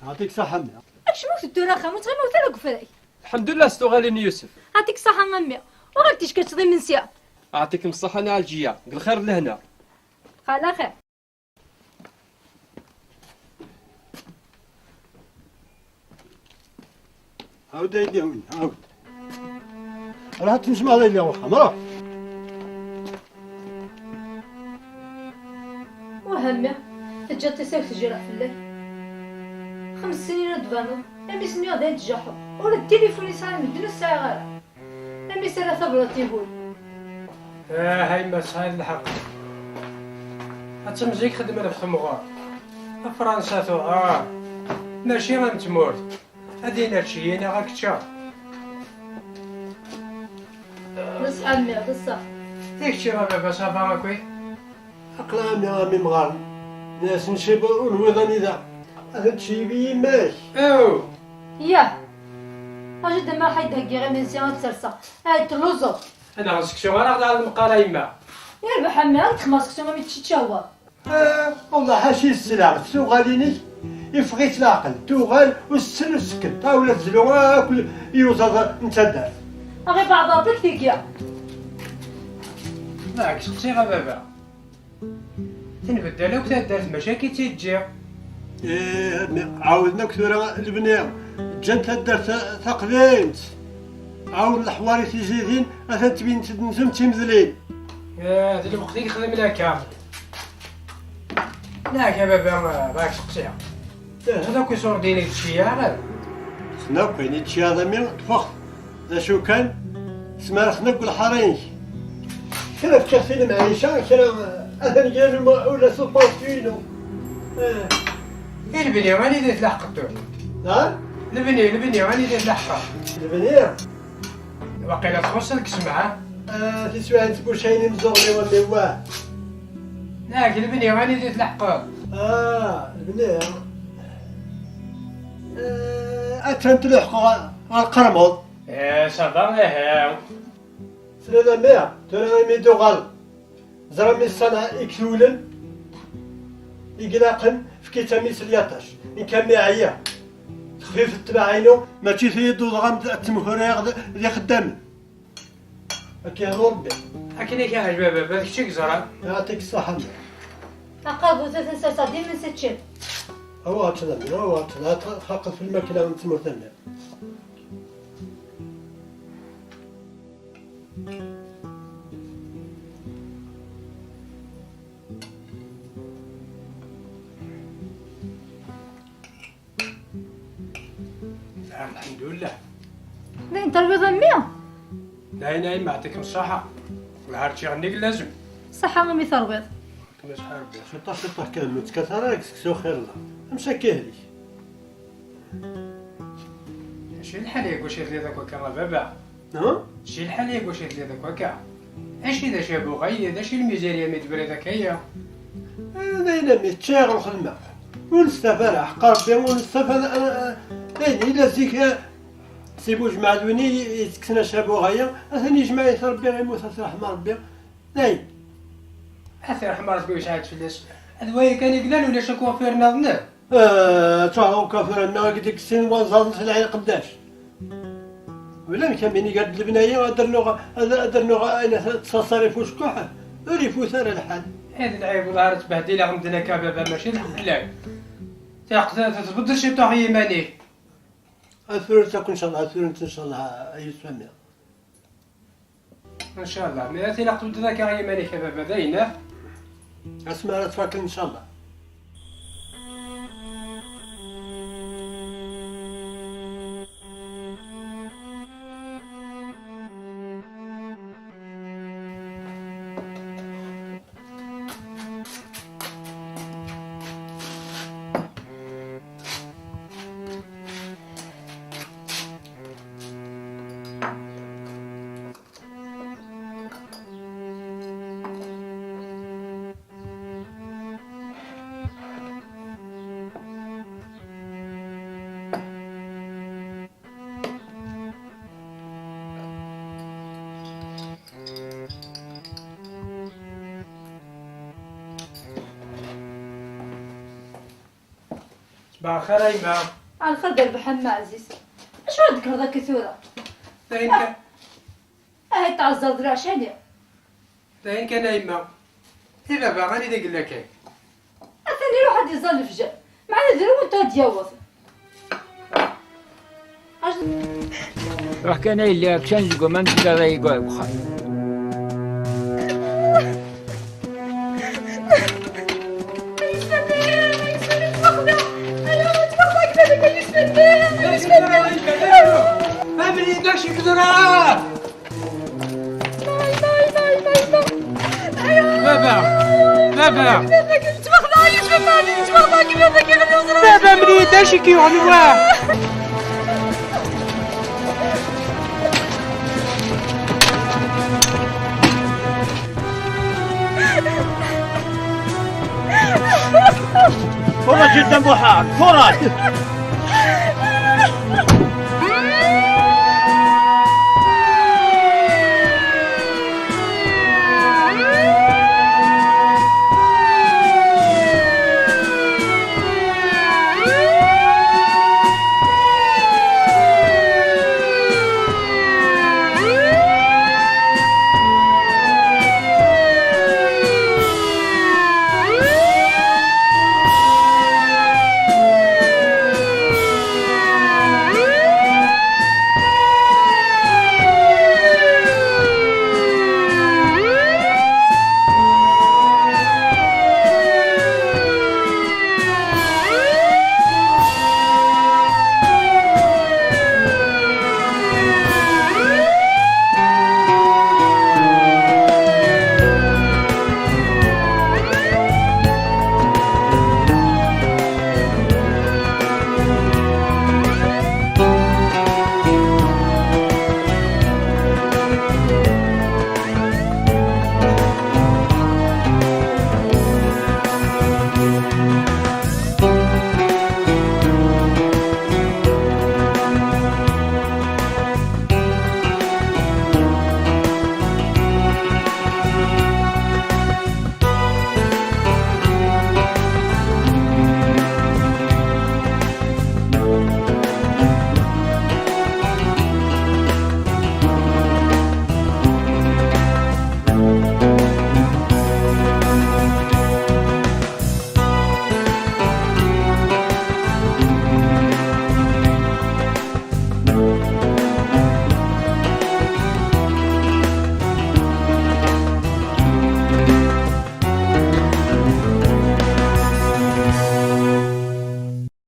يعطيك صحة مية. اش موت الدورة خاموت غير موت لك فري الحمد لله ستغاليني يوسف يعطيك صحة مامي وغلتيش كتضي من سيا اعطيكم الصحة انا الجية قل خير لهنا على خير عاود يديهم عاود راه تنجم على اللي واخا مرا وهمي تجا تساوي تجرح في الليل 5 سنين دفانو امي سنيو غادي نتجاحو ورا التليفون يسال من الدنيا الساعه غالا امي ثلاثه بلا تيبول هاي مسائل الحق التمزيك خدمة في خمغار فرنسا تو ماشي غنتمور هادي نرشي انا غاك تشا بس عمي بصح ديكشي راه بابا صافا راكوي اقلام يا امي مغارن ناس نشيب ونوضني ذا هذا تشيبي ماش او ياه اجي دما حيد هكي غير من سيان تسرسا هاي تلوزو انا غنسك شو غناخد على المقالة يما يربح عمي هاك تخماسك شو ما متشتشاوا والله حاشي السلع تغاليني يفغيت العقل تغال والسن السكت ولا تزلو كل يوزا نتدار غير بعض بك تيكيا معك سقسي غا بابا تنبدل وقت دارت مشاكل تيجي عاودنا كثيرا البناء جنت دارت ثقلينت عاود الحواري تيزيدين مثلا تبين تنزم تيمذلين هذا الوقت اللي خدم لها كامل لا يا بابا راك سقسيها هذا كي صور ديني الشيا غير خنا كاين تشي هذا من تفخ ذا شو كان اسمها خنق الحرينش كنا في شخصين المعيشة كنا أثن جانو ولا سوبورتينو البنية واني ديت لحقتو ها؟ البنية واني ديت لحقتو البنية واقيلا تخصك سمعة في سؤال تبوشيني مزغلي ولا واه لا البنية واني ديت لحقتو البنية أتفنت لحق القرمض صدر لها سلالا ميع ترى ميدو غال زرا مي الصنع يكتولن يقلاقن في كيتامي سلياتاش إن كان معايا تخفيف التبعينو ماشي في يدو ضغام التمهوريغ اللي خدامن هكا هو ربي هكذا كان عجبه بابا داكشي زرا يعطيك الصحة عقابو تنسى صديم من ستشين هو هاتنا هو هاتنا تحقق في الماكلة ونتمر ثانية الحمد لله لا انت البيضة مية لا انا ما يعطيكم الصحة وعرفتي غنيك لازم صحة ما مثل بيض كما صحة ربي شطة كلمة تكثر سكسو خير الله امشي كهلي شي الحليق واش يدير ذاك وكا بابا شي الحليق واش يدير ذاك وكا اش اذا شابو غي اذا شي الميزانية متبري ذاك هي هذا متشاغل الخدمة ونستفاد حق ربي ونستفاد انا إلا زيك سيبو جماعة دويني يتكسنا شابو غايا أثني جماعة ربي غيموت رحمة ربي ناي أثر رحمة ربي واش عاد فلاس هذا كان يقلان ولا شكوا في رناضنا تروحوا كافرنا قديك السن وانزل في العين قداش ولا مكملين قد البنايه ادرنو اين تصرف وشكوحه ريفو ثار الحال. هذا العيب والله تبهدل عندنا كبابه ماشي الحلال. تثبت شي طاح يماني. اثرتك ان شاء الله اثرت ان شاء الله اي سميه. ان شاء الله ما تلقت ذاك يماني كبابه باينه. اسمع تفكر ان شاء الله. صباح الخير ايما. على الخير ديال بحال عزيز. اش ردك هذاك ثورة؟ فين كان؟ هاي تاع الزرد عشاني. فين كان ايما؟ سي بابا غادي نقول لك. اثني روح هادي يزال الفجر. معنا ديرو وانت تجاوز. روح كان اللي كان يقول ما نتقدر يقول بخير. ما بنيدكش كذرة. بابا بابا بابا بنيدكش كي يعملوها. فرج الدم بحار فرج.